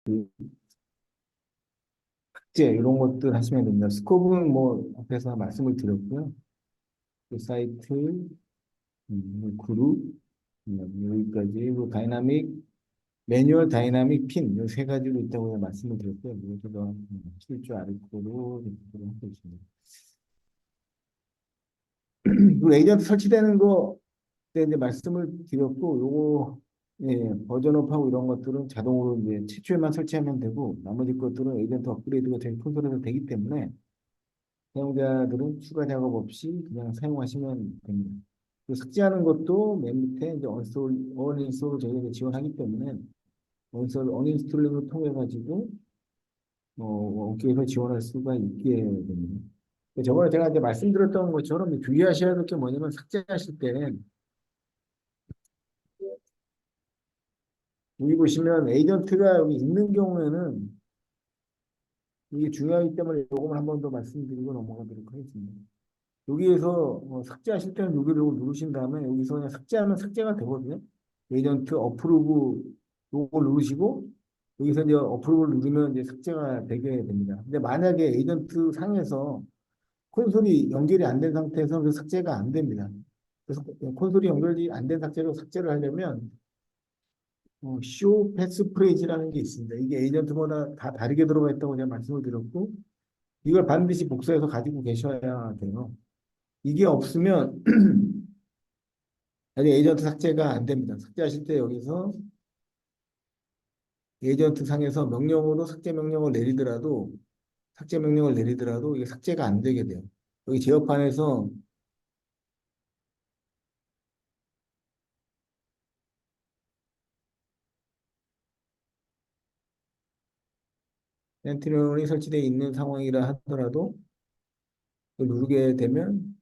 그 숙제 이런 것들 하시면 됩니다. 스코프는 뭐 앞에서 말씀을 드렸고요. 그 사이트, 그룹, 여기까지 그리고 다이나믹 매뉴얼, 다이나믹, 핀 이 세 가지로 있다고 말씀을 드렸고요. 이것도 실주 아래쪽으로 이렇게 하고 있습니다. 그 에이전트 설치되는 거 때 이제 말씀을 드렸고, 요거 예, 버전업하고 이런 것들은 자동으로 이제 최초에만 설치하면 되고, 나머지 것들은 에이전트 업그레이드가 저희 콘솔에서 되기 때문에 사용자들은 추가 작업 없이 그냥 사용하시면 됩니다. 그 삭제하는 것도 맨 밑에 이제 언인스톨을 저희가 지원하기 때문에 언인스톨링을 통해 가지고 업계에서 지원할 수가 있게 됩니다. 저번에 제가 이제 말씀드렸던 것처럼 주의하셔야 될 게 뭐냐면 삭제하실 때 여기 보시면 에이전트가 여기 있는 경우에는 이게 중요하기 때문에 요금을 한 번 더 말씀드리고 넘어가도록 하겠습니다. 여기에서 삭제하실 때는 여기를 누르신 다음에 여기서 그냥 삭제하면 삭제가 되거든요. 에이전트 어프로브 요걸 누르시고 여기서 이제 어프로브를 누르면 이제 삭제가 되게 됩니다. 근데 만약에 에이전트 상에서 콘솔이 연결이 안 된 상태에서 그 삭제가 안 됩니다. 그래서 콘솔이 연결이 안 된 상태로 삭제를 하려면 쇼 패스 프레이즈라는 게 있습니다. 이게 에이전트마다 다 다르게 들어가 있다고 제가 말씀을 드렸고 이걸 반드시 복사해서 가지고 계셔야 돼요. 이게 없으면 아직 에이전트 삭제가 안 됩니다. 삭제하실 때 여기서 에이전트 상에서 명령으로 삭제 명령을 내리더라도 이게 삭제가 안 되게 돼요. 여기 제어판에서 센티널이 설치되어 있는 상황이라 하더라도 누르게 되면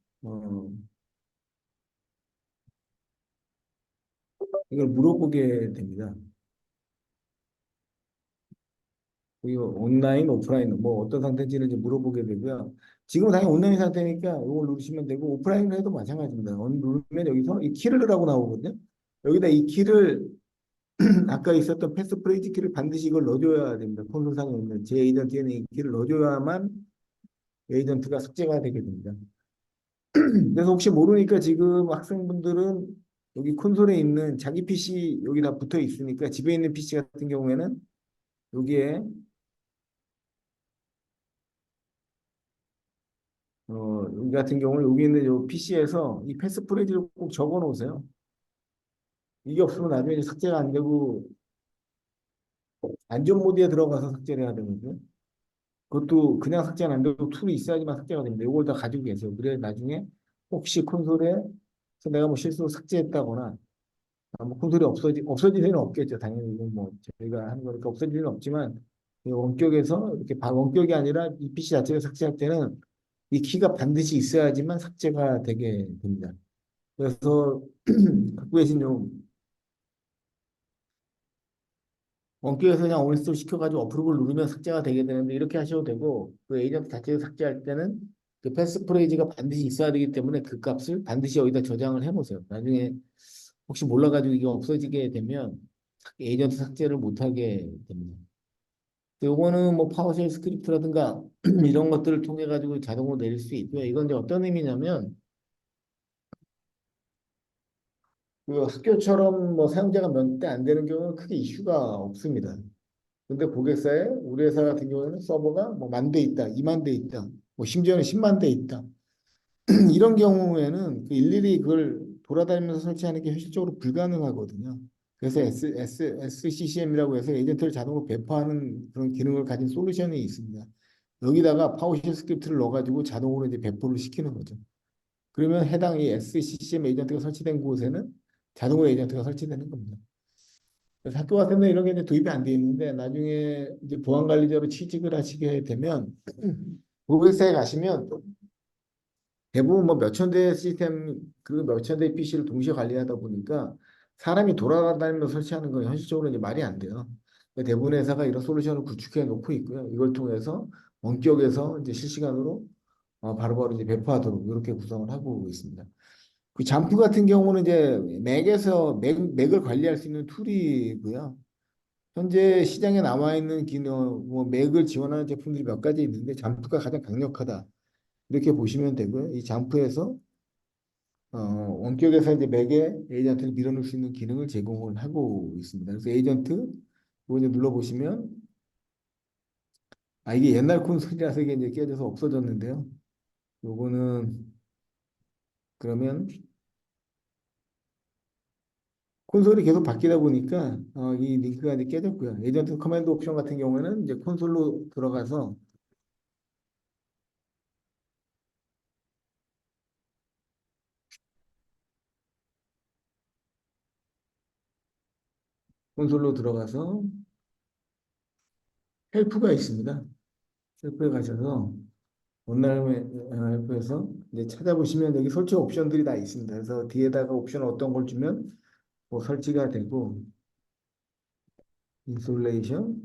이걸 물어보게 됩니다. 이거 온라인, 오프라인 뭐 어떤 상태인지를 이제 물어보게 되고요. 지금 당연히 온라인 상태니까 이걸 누르시면 되고 오프라인으로 해도 마찬가지입니다. 누르면 여기서 이 키를 넣으라고 나오거든요. 여기다 이 키를 아까 있었던 패스 프레이즈 키를 반드시 이걸 넣어줘야 됩니다. 콘솔상에 있는 제 에이전트에는 이 키를 넣어줘야만 에이전트가 삭제가 되게 됩니다. 그래서 혹시 모르니까 지금 학생분들은 여기 콘솔에 있는 자기 PC 여기다 붙어 있으니까 집에 있는 PC 같은 경우에는 여기에 여기 같은 경우는 여기 있는 요 PC에서 이 패스 프레이즈를 꼭 적어 놓으세요. 이게 없으면 나중에 이제 삭제가 안 되고 안전 모드에 들어가서 삭제를 해야 되거든요. 그것도 그냥 삭제는 안 되고 툴이 있어야지만 삭제가 됩니다. 이걸 다 가지고 계세요. 그래 나중에 혹시 콘솔에 내가 뭐 실수로 삭제했다거나 뭐 콘솔이 없어질 리는 없겠죠. 당연히 이건 뭐 저희가 하는 거니까 없어질 리는 없지만 이 원격에서 이렇게 원격이 아니라 이 PC 자체를 삭제할 때는 이 키가 반드시 있어야지만 삭제가 되게 됩니다. 그래서 갖고 계신 요 원격에서 그냥 온인스톨 시켜가지고 어프로브를 누르면 삭제가 되게 되는데 이렇게 하셔도 되고 그 에이전트 자체를 삭제할 때는 그 패스 프레이즈가 반드시 있어야 되기 때문에 그 값을 반드시 여기다 저장을 해놓으세요. 나중에 혹시 몰라가지고 이게 없어지게 되면 에이전트 삭제를 못하게 됩니다. 요거는 뭐 파워쉘 스크립트라든가 이런 것들을 통해 가지고 자동으로 내릴 수 있고요. 이건 이제 어떤 의미냐면 그 학교처럼 뭐 사용자가 몇 대 안 되는 경우는 크게 이슈가 없습니다. 근데 고객사에 우리 회사 같은 경우에는 서버가 뭐 만 대 있다, 2만 대 있다, 뭐 심지어는 10만 대 있다. 이런 경우에는 그 일일이 그걸 돌아다니면서 설치하는 게 현실적으로 불가능하거든요. 그래서 SCCM이라고 해서 에이전트를 자동으로 배포하는 그런 기능을 가진 솔루션이 있습니다. 여기다가 파워쉘 스크립트를 넣어가지고 자동으로 이제 배포를 시키는 거죠. 그러면 해당 이 SCCM 에이전트가 설치된 곳에는 자동으로 에이전트가 설치되는 겁니다. 그래서 학교 같은 데 이런 게 이제 도입이 안 돼 있는데 나중에 이제 보안 관리자로 취직을 하시게 되면 고객사에 가시면 대부분 뭐 몇천 대 시스템 그 몇천 대 PC를 동시에 관리하다 보니까 사람이 돌아다니면서 설치하는 건 현실적으로 이제 말이 안 돼요. 그러니까 대부분의 회사가 이런 솔루션을 구축해 놓고 있고요. 이걸 통해서 원격에서 이제 실시간으로 바로바로 이제 배포하도록 이렇게 구성을 하고 있습니다. 그 잠프 같은 경우는 이제 맥을 관리할 수 있는 툴이고요. 현재 시장에 나와 있는 기능, 뭐 맥을 지원하는 제품들이 몇 가지 있는데 잠프가 가장 강력하다. 이렇게 보시면 되고요. 이 잠프에서 원격에서 이제 맥에 에이전트를 밀어넣을 수 있는 기능을 제공을 하고 있습니다. 그래서 에이전트 이거 이제 눌러보시면 이게 옛날 콘솔이라서 이게 이제 깨져서 없어졌는데요. 요거는 그러면 콘솔이 계속 바뀌다 보니까 이 링크가 이제 깨졌고요. 에이전트 커맨드 옵션 같은 경우에는 이제 콘솔로 들어가서 헬프가 있습니다. 헬프에 가셔서 온라인 헬프에서 이제 찾아보시면 여기 설치 옵션들이 다 있습니다. 그래서 뒤에다가 옵션 어떤 걸 주면 뭐 설치가 되고 인솔레이션,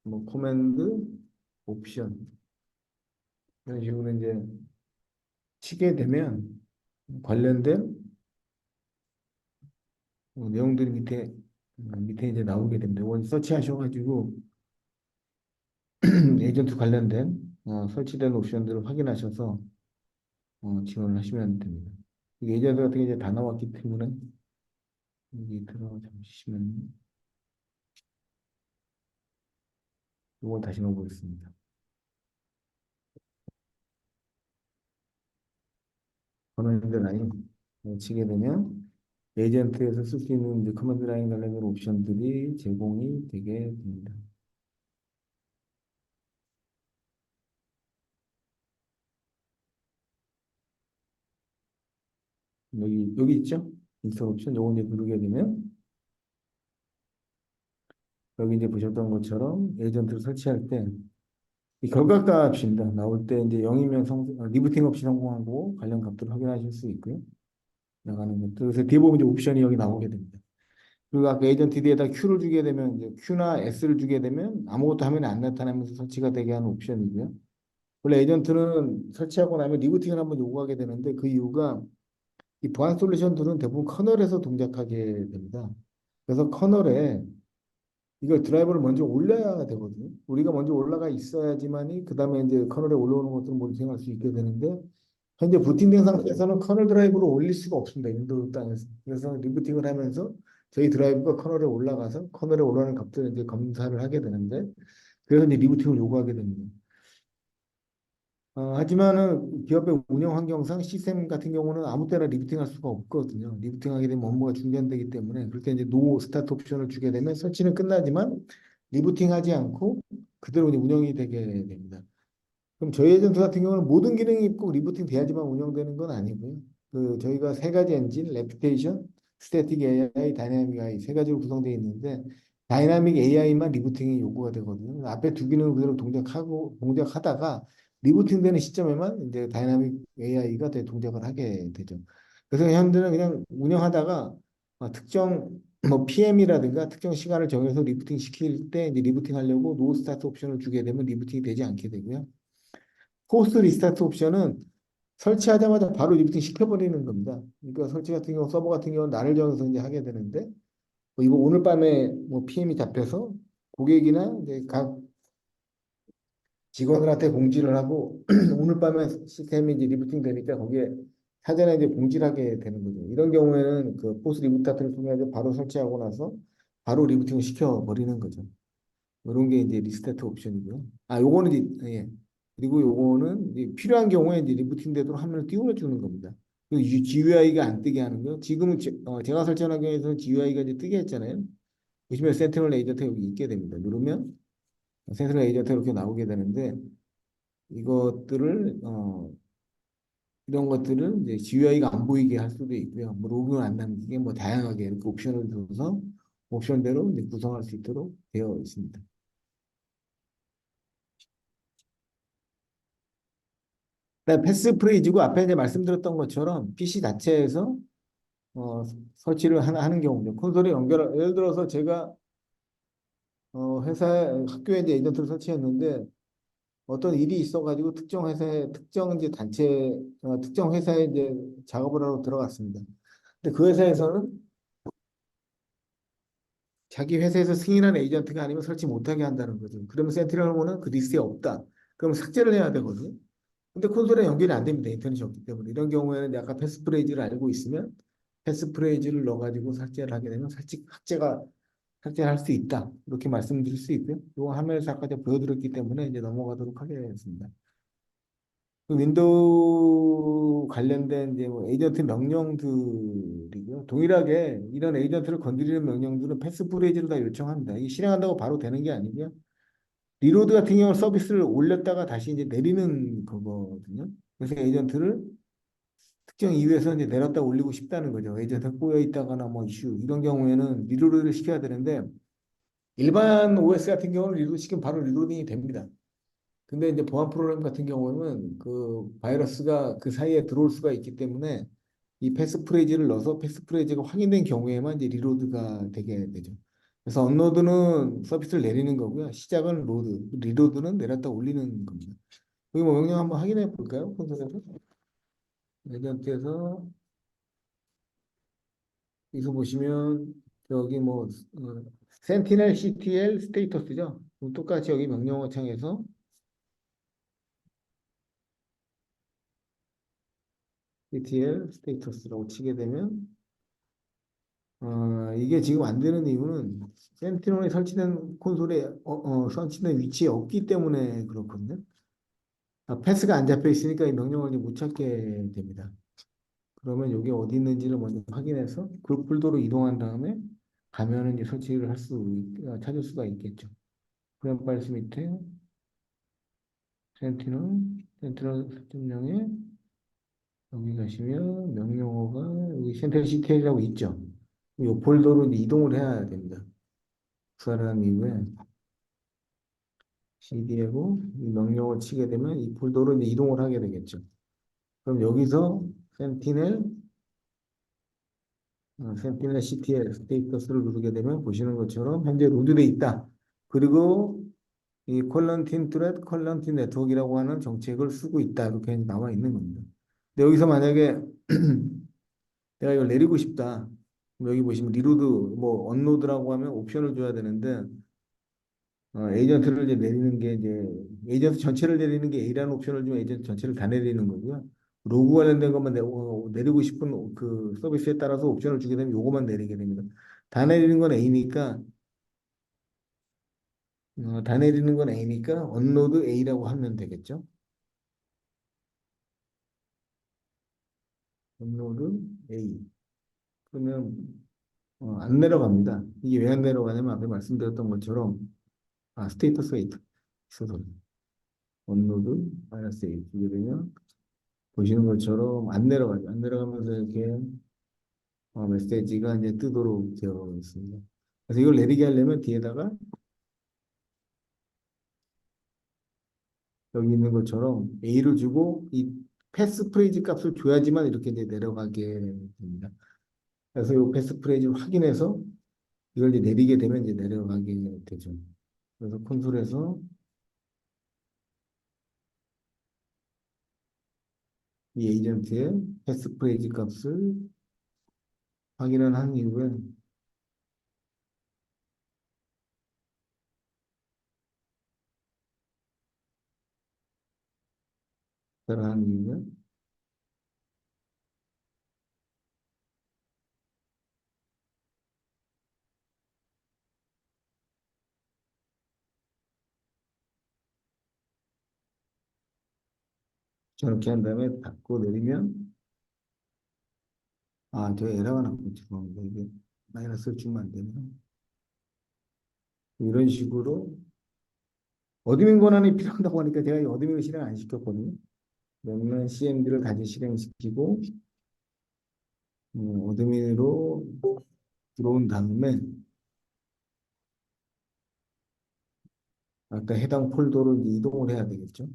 뭐 코맨드, 옵션 이런 식으로 이제 치게 되면 관련된 내용들이 밑에 이제 나오게 됩니다. 원 서치하셔가지고 에이전트 관련된 설치된 옵션들을 확인하셔서 지원을 하시면 됩니다. 에이전트 같은 게 이제 다 나왔기 때문에 여기 들어 잠시만 이걸 다시 넣어보겠습니다. 커맨드 라인 치게 되면 에이전트에서 쓸 수 있는 이제 커맨드 라인 관련된 옵션들이 제공이 되게 됩니다. 여기 있죠? 인스톨 옵션 요거 이제 누르게 되면 여기 이제 보셨던 것처럼 에이전트를 설치할 때 이 결과값입니다. 나올 때 이제 0이면 리부팅 없이 성공하고 관련 값들을 확인하실 수 있고요. 나가는 것들. 그래서 뒤에 보면 이제 옵션이 여기 나오게 됩니다. 그리고 아까 에이전트 뒤에다 Q를 주게 되면 이제 Q나 S를 주게 되면 아무것도 화면에 안 나타나면서 설치가 되게 하는 옵션이고요. 원래 에이전트는 설치하고 나면 리부팅을 한번 요구하게 되는데 그 이유가 이 보안 솔루션들은 대부분 커널에서 동작하게 됩니다. 그래서 커널에 이걸 드라이버를 먼저 올려야 되거든요. 우리가 먼저 올라가 있어야지만이 그 다음에 이제 커널에 올라오는 것들을 모니터링할 수 있게 되는데 현재 부팅된 상태에서는 커널 드라이브를 올릴 수가 없습니다. 윈도우 땅에서. 그래서 리부팅을 하면서 저희 드라이브가 커널에 올라가서 커널에 올라오는 값들을 이제 검사를 하게 되는데 그래서 이제 리부팅을 요구하게 됩니다. 하지만은 기업의 운영 환경상 시스템 같은 경우는 아무 때나 리부팅할 수가 없거든요. 리부팅하게 되면 업무가 중단되기 때문에 그럴 때 이제 노 스타트 옵션을 주게 되면 설치는 끝나지만 리부팅하지 않고 그대로 이제 운영이 되게 됩니다. 그럼 저희 에이전트 같은 경우는 모든 기능이 꼭 리부팅 돼야지만 운영되는 건 아니고요. 그 저희가 세 가지 엔진, 레퓨테이션, 스태틱 AI, 다이나믹 AI 세 가지로 구성되어 있는데 다이나믹 AI만 리부팅이 요구가 되거든요. 앞에 두 기능을 그대로 동작하다가 리부팅 되는 시점에만 이제 다이나믹 AI가 동작을 하게 되죠. 그래서 현재는 그냥 운영하다가 특정 뭐 PM이라든가 특정 시간을 정해서 리부팅 시킬 때 이제 리부팅 하려고 노 스타트 옵션을 주게 되면 리부팅이 되지 않게 되고요. 포스트 리스타트 옵션은 설치하자마자 바로 리부팅 시켜버리는 겁니다. 그러니까 설치 같은 경우 서버 같은 경우는 날을 정해서 이제 하게 되는데 뭐 이거 오늘 밤에 뭐 PM이 잡혀서 고객이나 이제 각 직원들한테 공지를 하고 오늘 밤에 시스템이 이제 리부팅 되니까 거기에 사전에 이제 공지를 하게 되는 거죠. 이런 경우에는 그 포스 리부트를 통해서 바로 설치하고 나서 바로 리부팅을 시켜버리는 거죠. 이런 게 이제 리스타트 옵션이고요. 요거는 이제, 예. 그리고 요거는 이제 필요한 경우에 이제 리부팅 되도록 화면을 띄워 주는 겁니다. 그 GUI가 안 뜨게 하는 거요. 지금은 제가 설정한 경우에서는 GUI가 이제 뜨게 했잖아요. 보시면 센티널 에이전트 여기 있게 됩니다. 누르면 센티널 에이전트 이렇게 나오게 되는데 이것들을 이런 것들은 이제 GUI가 안 보이게 할 수도 있고요. 뭐 로그인 안 남기게 뭐 다양하게 이렇게 옵션을 줘서 옵션대로 이제 구성할 수 있도록 되어 있습니다. 네, 패스 프레이즈고 앞에 이제 말씀드렸던 것처럼 PC 자체에서 설치를 하는 경우죠. 콘솔에 예를 들어서 제가 학교에 이제 에이전트를 설치했는데 어떤 일이 있어가지고 특정 회사에 특정 이제 단체 특정 회사에 이제 작업을 하러 들어갔습니다. 근데 그 회사에서는 자기 회사에서 승인한 에이전트가 아니면 설치 못하게 한다는 거죠. 그러면 센티널1은 그 리스트에 없다. 그럼 삭제를 해야 되거든요. 근데 콘솔에 연결이 안 됩니다. 인터넷이 없기 때문에. 이런 경우에는 아까 패스프레이즈를 알고 있으면 패스프레이즈를 넣어가지고 삭제를 하게 되면 삭제를 할 수 있다. 이렇게 말씀드릴 수 있고요. 이거 화면에서 아까 제가 보여드렸기 때문에 이제 넘어가도록 하겠습니다. 그 윈도우 관련된 이제 뭐 에이전트 명령들이고요. 동일하게 이런 에이전트를 건드리는 명령들은 패스프레이즈를 다 요청합니다. 이게 실행한다고 바로 되는 게 아니고요. 리로드 같은 경우는 서비스를 올렸다가 다시 이제 내리는 거거든요. 그래서 에이전트를 특정 이유에서 이제 내렸다 올리고 싶다는 거죠. 에이전트가 꼬여 있다거나 뭐 이슈 이런 경우에는 리로드를 시켜야 되는데 일반 OS 같은 경우는 리로드 시키면 바로 리로딩이 됩니다. 근데 이제 보안 프로그램 같은 경우는 그 바이러스가 그 사이에 들어올 수가 있기 때문에 이 패스프레이즈를 넣어서 패스프레이즈가 확인된 경우에만 이제 리로드가 되게 되죠. 그래서 업로드는 서비스를 내리는 거고요. 시작은 로드, 리로드는 내렸다 올리는 겁니다. 여기 뭐 명령 한번 확인해 볼까요? 콘솔에서 에이전트에서 여기서 보시면 여기 뭐 센티넬 CTL 스테이터스죠. 그럼 똑같이 여기 명령어 창에서 CTL 스테이터스라고 치게 되면 이게 지금 안 되는 이유는 센티널에 설치된 콘솔에 설치된 위치에 없기 때문에 그렇거든요. 패스가 안 잡혀 있으니까 이 명령어를 이제 못 찾게 됩니다. 그러면 여기 어디 있는지를 먼저 확인해서 그 폴더로 이동한 다음에 가면은 이제 설치를 찾을 수가 있겠죠. 그럼 발스 밑에 센티널, 센티널 설정명에 여기 가시면 명령어가 여기 센트럴 CTL이라고 있죠. 이 폴더로 이제 이동을 해야 됩니다. 수사를 이후에 CD하고 이 명령을 치게 되면 이 폴더로 이제 이동을 하게 되겠죠. 그럼 여기서 센티넬, 센티넬 CTL 스테이터스를 누르게 되면 보시는 것처럼 현재 로드돼 있다. 그리고 이 퀄런틴 트렛, 퀄런틴 네트워크라고 하는 정책을 쓰고 있다. 이렇게 나와 있는 겁니다. 근데 여기서 만약에 내가 이걸 내리고 싶다. 그럼 여기 보시면 리로드, 뭐 언로드라고 하면 옵션을 줘야 되는데 에이전트를 이제 내리는 게 이제 에이전트 전체를 내리는 게 A라는 옵션을 주면 에이전트 전체를 다 내리는 거고요. 로그 관련된 것만 내리고 싶은 그 서비스에 따라서 옵션을 주게 되면 요것만 내리게 됩니다. 다 내리는 건 A니까 다 내리는 건 A니까 언로드 A라고 하면 되겠죠. 언로드 A. 그러면 안 내려갑니다. 이게 왜 안 내려가냐면 앞에 말씀드렸던 것처럼 스테이터스가 있어서 업로드 마이너스 A 주게 되면 보시는 것처럼 안 내려가죠. 안 내려가면서 이렇게 메시지가 이제 뜨도록 되어 있습니다. 그래서 이걸 내리게 하려면 뒤에다가 여기 있는 것처럼 A를 주고 이 패스 프레이즈 값을 줘야지만 이렇게 이제 내려가게 됩니다. 그래서 이 패스 프레이즈를 확인해서 이걸 이제 내리게 되면 이제 내려가게 되죠. 그래서 콘솔에서 이 에이전트의 패스 프레이즈 값을 확인을 한 이후에 한 이후에 저렇게 한 다음에 닫고 내리면 저 에러가 났고 죄송합니다. 이게 마이너스를 주면 안 되네요. 이런 식으로 어드민 권한이 필요하다고 하니까 제가 이 어드민을 실행 안 시켰거든요. 그러면 CMD를 다시 실행시키고 어드민으로 들어온 다음에 아까 해당 폴더로 이동을 해야 되겠죠.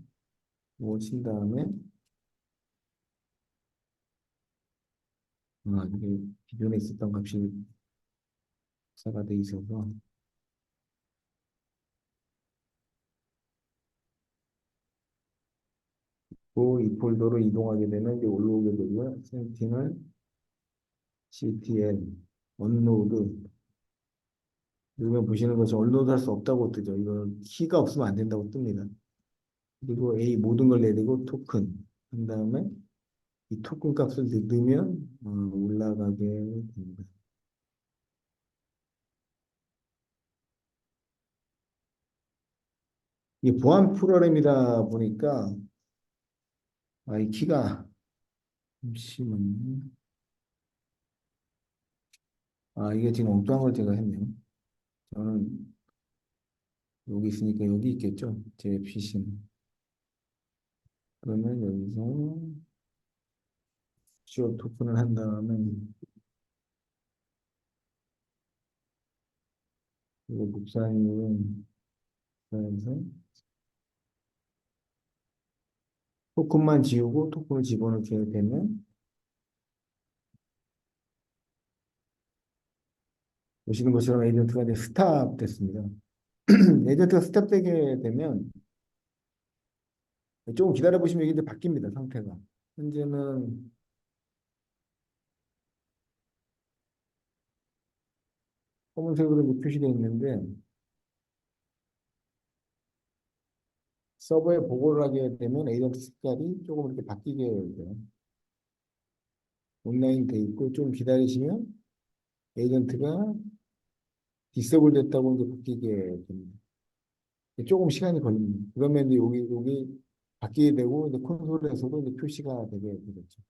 이걸 친 다음에 이게 기존에 있었던 값이 복사가 돼 있어서 이 폴더로 이동하게 되면 이제 올라오게 되고요. 센티널 CTL, 언로드, 그러면 보시는 것처럼 언로드 할 수 없다고 뜨죠. 이거 키가 없으면 안 된다고 뜹니다. 그리고 A 모든 걸 내리고 토큰 한 다음에 이 토큰 값을 넣으면 올라가게 됩니다. 이게 보안 프로그램이다 보니까 이 키가 잠시만요. 이게 지금 엉뚱한 걸 제가 했네요. 저는 여기 있으니까 여기 있겠죠. 제 PC는. 그러면 여기서 지원 토큰을 한 다음에 이거 묵상은 그래서 토큰만 지우고 토큰을 집어넣게 되면 보시는 것처럼 에이전트가 이제 스탑 됐습니다. 에이전트가 스탑 되게 되면 조금 기다려 보시면 이게 이제 바뀝니다. 상태가. 현재는 검은색으로 이제 표시되어 있는데 서버에 보고를 하게 되면 에이전트 색깔이 조금 이렇게 바뀌게 돼요. 온라인 돼 있고 좀 기다리시면 에이전트가 디세이블 됐다고 이제 바뀌게 됩니다. 조금 시간이 걸립니다. 그러면 이제 여기 바뀌게 되고 이제 콘솔에서도 이제 표시가 되게 되겠죠.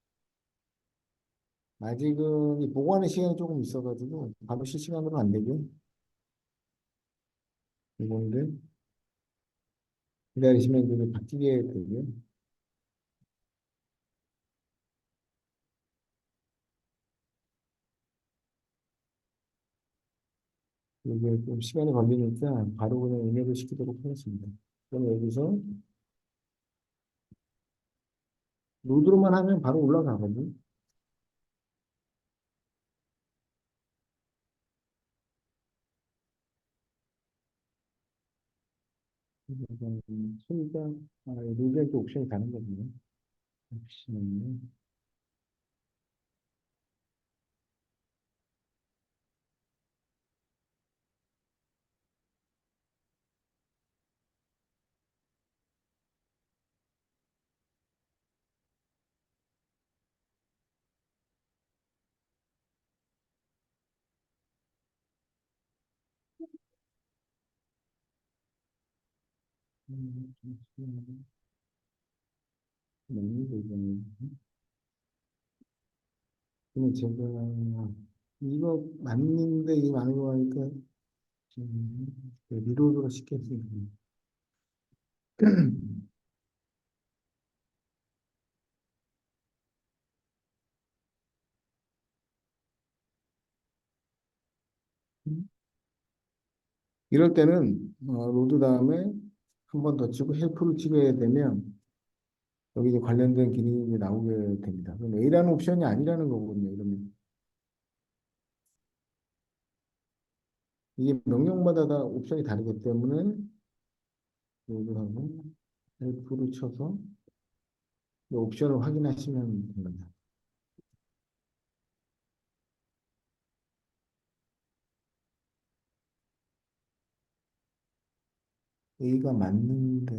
아직은 이 보고하는 시간이 조금 있어가지고 바로 실시간으로 안 되고 이건데 기다리시면 이제 바뀌게 되고요. 이게 좀 시간이 걸리니까 바로 그냥 인해를 시키도록 하겠습니다. 그럼 여기서 로드로만 하면 바로 올라가거든요. 순간 로드에도 옵션이 가는 거군요. 잠시만요. 잠시만요. 너무 되잖아요. 근데 제가 이거 맞는데 이거 많은 거 하니까 리로드가 시켰습니다. 이럴 때는 로드 다음에 한 번 더 치고 헬프를 치게 되면 여기 이제 관련된 기능이 이제 나오게 됩니다. 그럼 A라는 옵션이 아니라는 거거든요. 이러면 이게 명령마다 다 옵션이 다르기 때문에 로드하고 헬프를 쳐서 이 옵션을 확인하시면 됩니다. A가 맞는데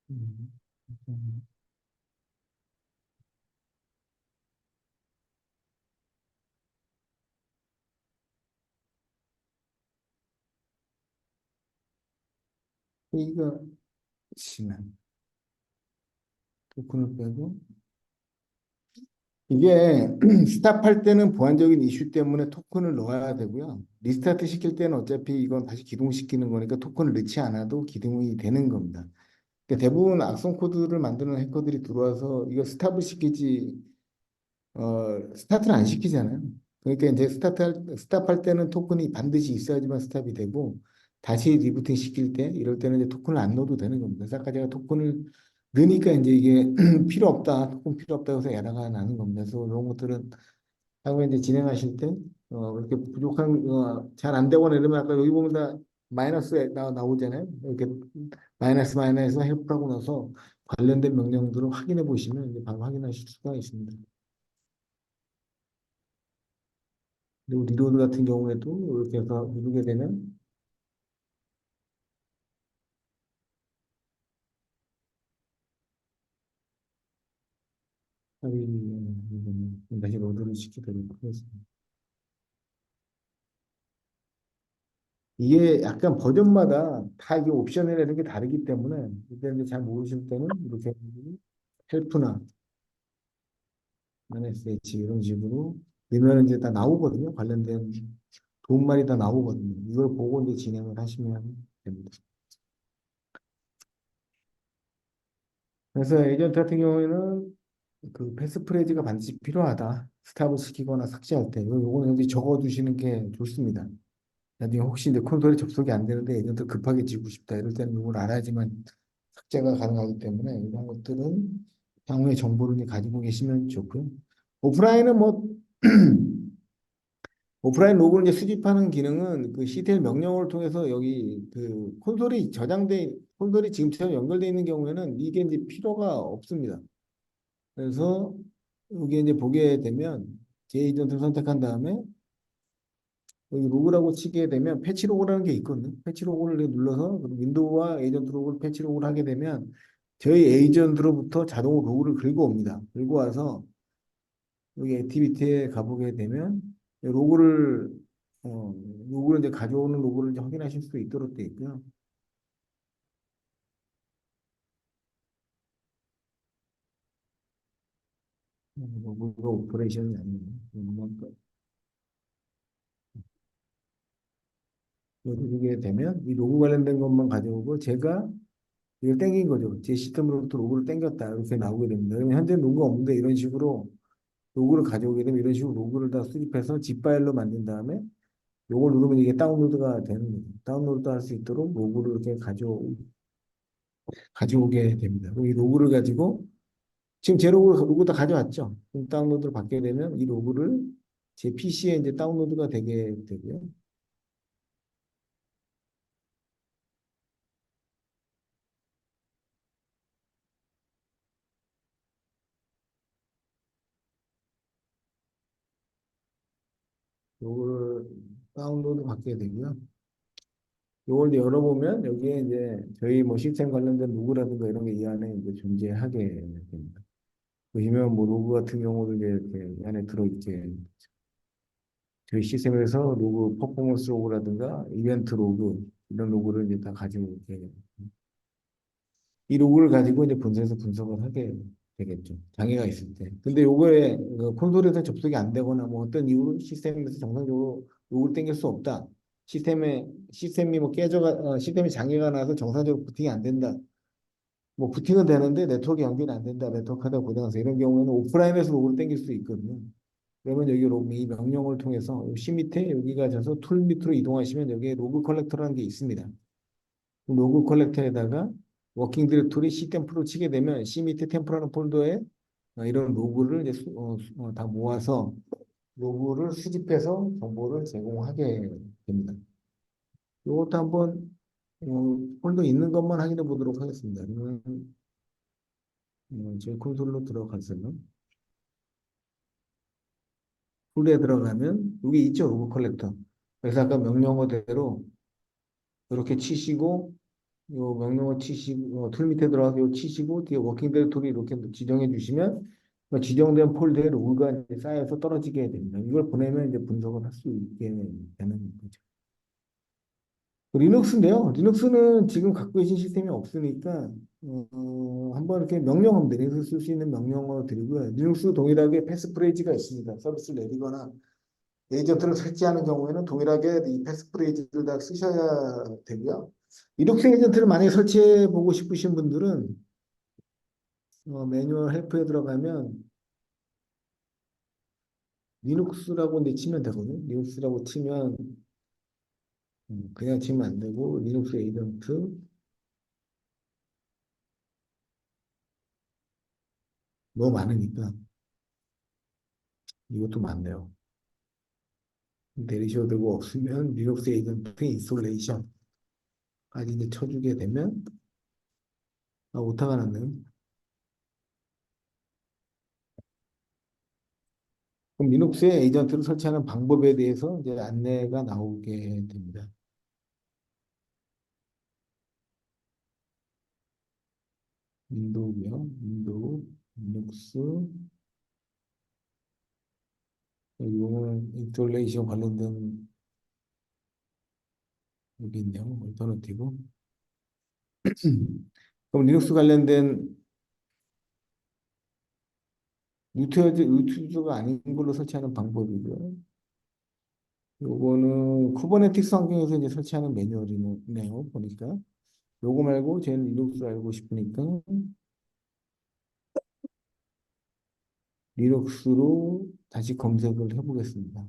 음, A가 심한 토큰을 빼고 이게 스탑할 때는 보안적인 이슈 때문에 토큰을 넣어야 되고요. 리스타트 시킬 때는 어차피 이건 다시 기동시키는 거니까 토큰을 넣지 않아도 기동이 되는 겁니다. 그러니까 대부분 악성 코드를 만드는 해커들이 들어와서 이거 스탑을 시키지 스타트를 안 시키잖아요. 그러니까 이제 스탑할 때는 토큰이 반드시 있어야지만 스탑이 되고 다시 리부팅 시킬 때 이럴 때는 이제 토큰을 안 넣어도 되는 겁니다. 그래서 아까 제가 토큰을 넣으니까 이제 이게 필요 없다, 토큰 필요 없다 해서 에러가 나는 겁니다. 그래서 이런 것들은 하고 이제 진행하실 때 그렇게 부족한 잘 안 되거나 이러면 아까 여기 보면 다 마이너스 나오잖아요. 이렇게 마이너스 헬프하고 나서 관련된 명령들을 확인해 보시면 이제 바로 확인하실 수가 있습니다. 그리고 리로드 같은 경우에도 이렇게 해서 누르게 되면 다시 로드를 시키도록 하겠습니다. 이게 약간 버전마다 다 이게 옵션이라는 게 다르기 때문에 이때 이제 잘 모르실 때는 이렇게 헬프나 MSH 이런 식으로 넣으면 이제 다 나오거든요. 관련된 도움말이 다 나오거든요. 이걸 보고 이제 진행을 하시면 됩니다. 그래서 에이전트 같은 경우에는 그 패스프레이즈가 반드시 필요하다. 스탑을 시키거나 삭제할 때 요거는 여기 적어두시는 게 좋습니다. 나중에 혹시 이제 콘솔이 접속이 안 되는데 에이전트 급하게 지고 싶다 이럴 때는 이걸 알아야지만 삭제가 가능하기 때문에 이런 것들은 향후에 정보를 가지고 계시면 좋고요. 오프라인은 뭐 오프라인 로그를 이제 수집하는 기능은 그 CTL 명령어를 통해서 여기 그 콘솔이 지금처럼 연결되어 있는 경우에는 이게 이제 필요가 없습니다. 그래서 여기 이제 보게 되면 제 에이전트를 선택한 다음에 여기 로그라고 치게 되면 패치 로그라는 게 있거든요. 패치 로그를 눌러서 윈도우와 에이전트 로그를 패치 로그를 하게 되면 저희 에이전트로부터 자동으로 로그를 긁어 옵니다. 긁어 와서 여기 액티비티에 가보게 되면 로그를 어, 로그를 이제 가져오는 로그를 이제 확인하실 수 있도록 되어 있고요. 로그가 오퍼레이션이 아니에요. 누르게 되면 이 로그 관련된 것만 가져오고 제가 이걸 땡긴 거죠. 제 시스템으로부터 로그를 땡겼다. 이렇게 나오게 됩니다. 그러면 현재 로그가 없는데 이런 식으로 로그를 가져오게 되면 이런 식으로 로그를 다 수집해서 zip 파일로 만든 다음에 요걸 누르면 이게 다운로드가 되는 거죠. 다운로드 할 수 있도록 로그를 이렇게 가져오게 됩니다. 그리고 이 로그를 가지고 지금 제 로그 다 가져왔죠. 그럼 다운로드를 받게 되면 이 로그를 제 PC에 이제 다운로드가 되게 되고요. 요거를 다운로드 받게 되고요. 요걸 이제 열어보면 여기에 이제 저희 뭐 시스템 관련된 로그라든가 이런 게 이 안에 이제 존재하게 됩니다. 보시면 뭐 로그 같은 경우도 이제 이렇게 이 안에 들어있게 저희 시스템에서 로그 퍼포먼스 로그라든가 이벤트 로그 이런 로그를 이제 다 가지고 이렇게 이 로그를 가지고 이제 본사에서 분석을 하게 되겠죠. 장애가 있을 때. 근데 요거에 그 콘솔에서 접속이 안 되거나 뭐 어떤 이유로 시스템에서 정상적으로 로그를 땡길 수 없다. 시스템이 뭐 시스템이 장애가 나서 정상적으로 부팅이 안 된다. 뭐 부팅은 되는데 네트워크 연결이 안 된다. 네트워크 하다 고장나서 이런 경우에는 오프라인에서 로그를 땡길 수 있거든요. 그러면 여기 로그 이 명령어를 통해서 C 밑에 여기 가셔서 툴 밑으로 이동하시면 여기에 로그 컬렉터라는 게 있습니다. 로그 컬렉터에다가 워킹 디렉토리 C 템프로 치게 되면 C 밑에 템프라는 폴더에 이런 로그를 이제 다 모아서 로그를 수집해서 정보를 제공하게 됩니다. 이것도 한번 폴더 있는 것만 확인해 보도록 하겠습니다. 그러면 저희 콘솔로 들어가서요. 툴에 들어가면 여기 있죠, 로그 컬렉터. 그래서 아까 명령어대로 이렇게 치시고 요 명령어 치시고 툴 밑에 들어가서 요 치시고 뒤에 워킹 디렉토리 이렇게 지정해 주시면 그 지정된 폴더에 로그가 이제 쌓여서 떨어지게 됩니다. 이걸 보내면 이제 분석을 할 수 있게 되는 거죠. 리눅스인데요. 리눅스는 지금 갖고 계신 시스템이 없으니까 한번 이렇게 명령어 리눅스 쓸 수 있는 명령어 드리고요. 리눅스 동일하게 패스프레이즈가 있습니다. 서비스를 내리거나 에이전트를 설치하는 경우에는 동일하게 이 패스프레이즈를 다 쓰셔야 되고요. 리눅스 에이전트를 만약에 설치해 보고 싶으신 분들은 매뉴얼 헬프에 들어가면 리눅스라고 치면 되거든요. 리눅스라고 치면 그냥 치면 안 되고 리눅스 에이전트 너무 많으니까 이것도 많네요. 내리셔도 되고 없으면 리눅스 에이전트 인스톨레이션까지 이제 쳐주게 되면 오타가 났네요. 그럼 리눅스에 에이전트를 설치하는 방법에 대해서 이제 안내가 나오게 됩니다. 윈도우고요. 윈도우, 리눅스, 이거는 인스톨레이션 관련된 여기 있네요. 얼터너티브. 그럼 리눅스 관련된 루트가 아닌 걸로 설치하는 방법이고요. 요거는 쿠버네티스 환경에서 이제 설치하는 매뉴얼이네요. 보니까. 요거 말고 제 리눅스 알고 싶으니까 리눅스로 다시 검색을 해보겠습니다.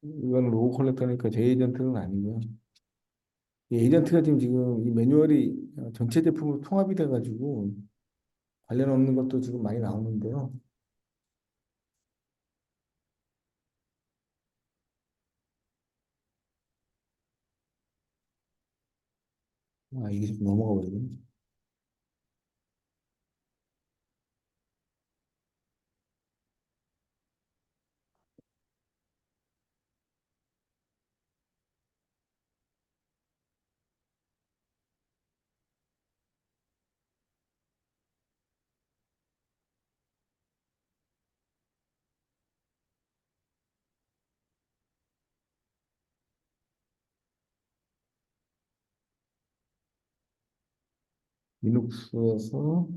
이건 로우 컬렉터니까 제 에이전트는 아니고요. 이 에이전트가 지금 이 매뉴얼이 전체 제품으로 통합이 돼가지고 관련 없는 것도 지금 많이 나오는데요. 아, 이게 좀 넘어가 버리네. 리눅스에서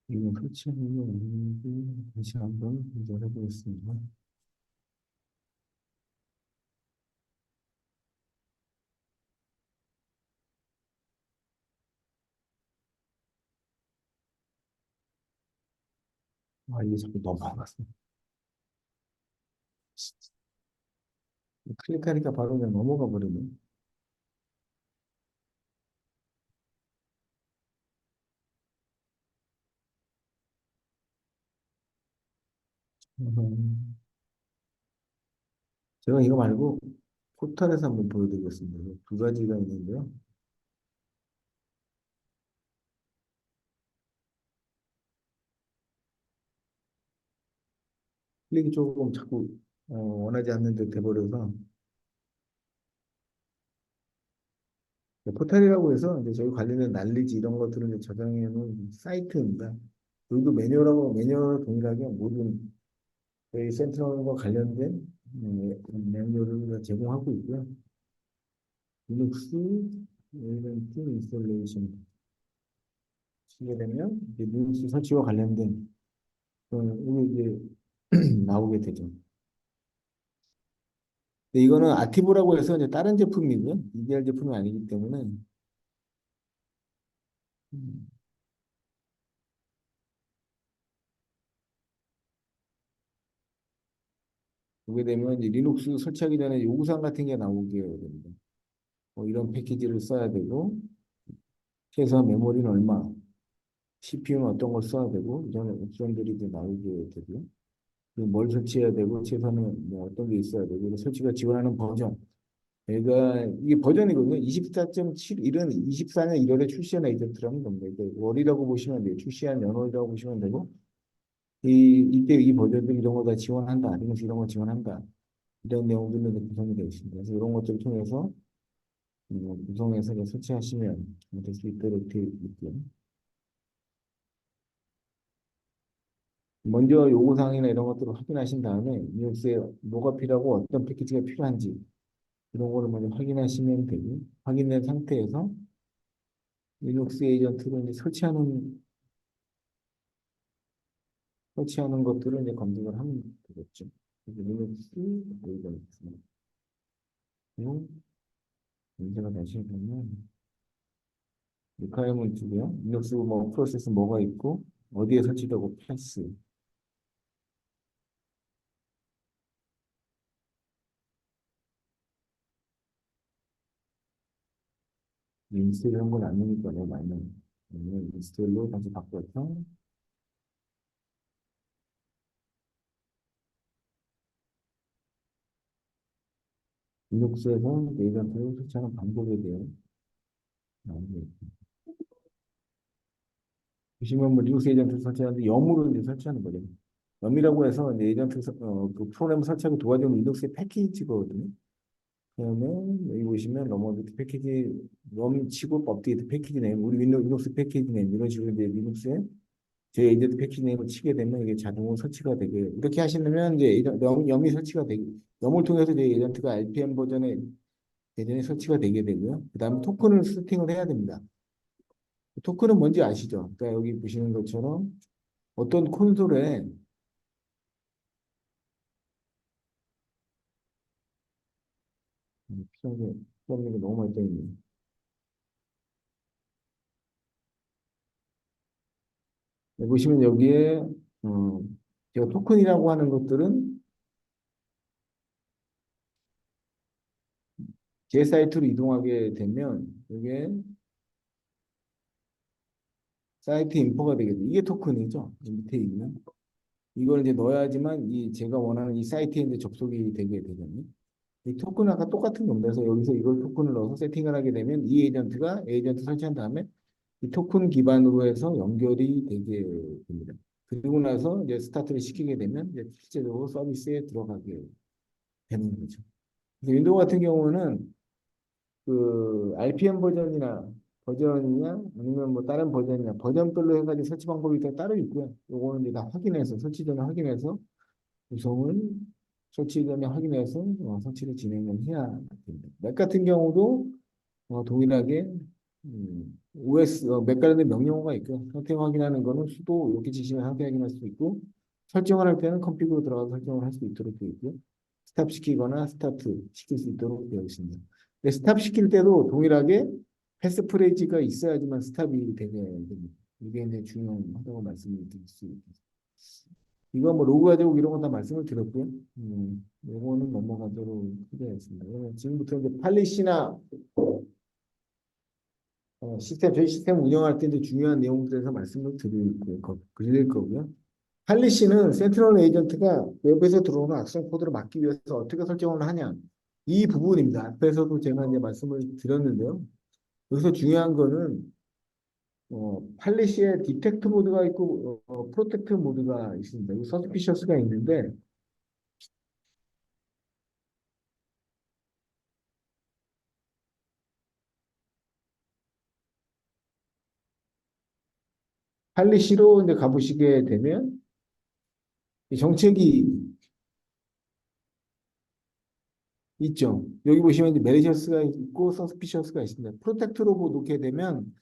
이거 설치하는 게 없는지 다시 한번 조절해 보겠습니다. 아, 이게 자꾸 넘어갔어. 클릭하니까 바로 그냥 넘어가 버리네. 음, 제가 이거 말고 포털에서 한번 보여드리겠습니다. 두 가지가 있는데요. 클릭이 조금 자꾸 원하지 않는 데 돼버려서 포털이라고 해서 이제 저희 관련된 난리지 이런 것들을 이제 저장해 놓은 사이트입니다. 여기도 매뉴얼 동일하게 모든 저희 센트럴과 관련된 매뉴얼을 제공하고 있고요. 리눅스 에이전트 인스톨레이션 치게 되면 이제 리눅스 설치와 관련된 이게 이제 나오게 되죠. 근데 이거는 아티브라고 해서 이제 다른 제품이고요. EDR 제품이 아니기 때문에 음, 보게 되면 이제 리눅스 설치하기 전에 요구사항 같은 게 나오게 됩니다. 이런 패키지를 써야 되고 최소한 메모리는 얼마, CPU는 어떤 걸 써야 되고 이런 옵션들이 이제 나오게 되고요. 그리고 뭘 설치해야 되고 최소한은 뭐 어떤 게 있어야 되고 그리고 설치가 지원하는 버전. 얘가 이게 버전이거든요. 24.7 이런 24년 1월에 출시한 에이전트라는 겁니다. 이게 월이라고 보시면 돼요. 출시한 연월이라고 보시면 되고 이때 이 버전들 이런 거 다 지원한다. 리눅스 이런 거 지원한다. 이런 내용들로 구성이 되어 있습니다. 그래서 이런 것들을 통해서 구성해서 이제 설치하시면 될 수 있도록 되어 있고요. 먼저 요구사항이나 이런 것들을 확인하신 다음에 리눅스에 뭐가 필요하고 어떤 패키지가 필요한지 이런 거를 먼저 확인하시면 되고 확인된 상태에서 리눅스 에이전트를 이제 설치하는 것들을 이제 검색을 하면 되겠죠. 그래서 리눅스 에이전트 검색을 다시 보면 리퀘어먼트고요. 리눅스 뭐 프로세스 뭐가 있고 어디에 설치되고 패스. 인스톨 이런 건 안 되니까 너무 많이 나요. 인스톨로 다시 바꿔서 리눅스에서 에이전트를 설치하는 방법에 대해 나오고 있고. 보시면 뭐 리눅스 에이전트 설치하는데 염으로 이제 설치하는 거죠. 염이라고 해서 이제 그 프로그램 설치하고 도와주는 리눅스의 패키지거든요. 그다음에 여기 보시면 러머비트 패키지 럼 치고 업데이트 패키지 네임 우리 리눅스 패키지 네임 이런 식으로 이제 리눅스에 제 에이전트 패키지 네임을 치게 되면 이게 자동으로 설치가 되게 이렇게 하시면 이제 염이 설치가 되게 염을 통해서 이제 에이전트가 RPM 버전에 예전에 설치가 되게 되고요. 그다음에 토큰을 세팅을 해야 됩니다. 토큰은 뭔지 아시죠? 그러니까 여기 보시는 것처럼 어떤 콘솔에 필요한 게 너무 많이 떠 있네요. 보시면 여기에 어, 제가 토큰이라고 하는 것들은 제 사이트로 이동하게 되면 이게 사이트 인포가 되겠죠. 이게 토큰이죠. 이 밑에 있는 이걸 이제 넣어야지만 이 제가 원하는 이 사이트에 이제 접속이 되게 되거든요. 이 토큰은 아까 똑같은 겁니다. 그래서 여기서 이걸 토큰을 넣어서 세팅을 하게 되면 이 에이전트가 에이전트 설치한 다음에 이 토큰 기반으로 해서 연결이 되게 됩니다. 그리고 나서 이제 스타트를 시키게 되면 이제 실제적으로 서비스에 들어가게 되는 거죠. 그래서 윈도우 같은 경우는 그 RPM 버전이냐 아니면 뭐 다른 버전이냐 버전별로 해가지고 설치 방법이 또 따로 있고요. 요거는 이제 다 확인해서 설치 전에 확인해서 구성을 설치 전에 확인해서 설치를 진행을 해야 됩니다. 맥 같은 경우도 동일하게 OS 맥 관련된 명령어가 있고요. 상태 확인하는 거는 수도 이렇게 지시면 상태 확인할 수 있고 설정을 할 때는 컴피그로 들어가서 설정을 할 수 있도록 되어 있고요. 스탑 시키거나 스타트 시킬 수 있도록 되어 있습니다. 근데 스탑 시킬 때도 동일하게 패스 프레이즈가 있어야지만 스탑이 되게 됩니다. 이게 이제 중요하다고 말씀을 드릴 수 있습니다. 이거 뭐 로그 가지고 이런 거 다 말씀을 드렸고요. 요거는 넘어가도록 하겠습니다. 그러면 지금부터 이제 팔리시나 저희 시스템 운영할 때 이제 중요한 내용들에 대해서 말씀을 드릴 거고요. 팔리시는 센트럴 에이전트가 웹에서 들어오는 악성 코드를 막기 위해서 어떻게 설정을 하냐. 이 부분입니다. 앞에서도 제가 이제 말씀을 드렸는데요. 여기서 중요한 거는 팔리시에 디텍트 모드가 있고 프로텍트 모드가 있습니다. 여기 서스피셔스가 있는데 팔리시로 이제 가보시게 되면 이 정책이 있죠. 여기 보시면 이제 메리셔스가 있고 서스피셔스가 있습니다. 프로텍트로 놓게 되면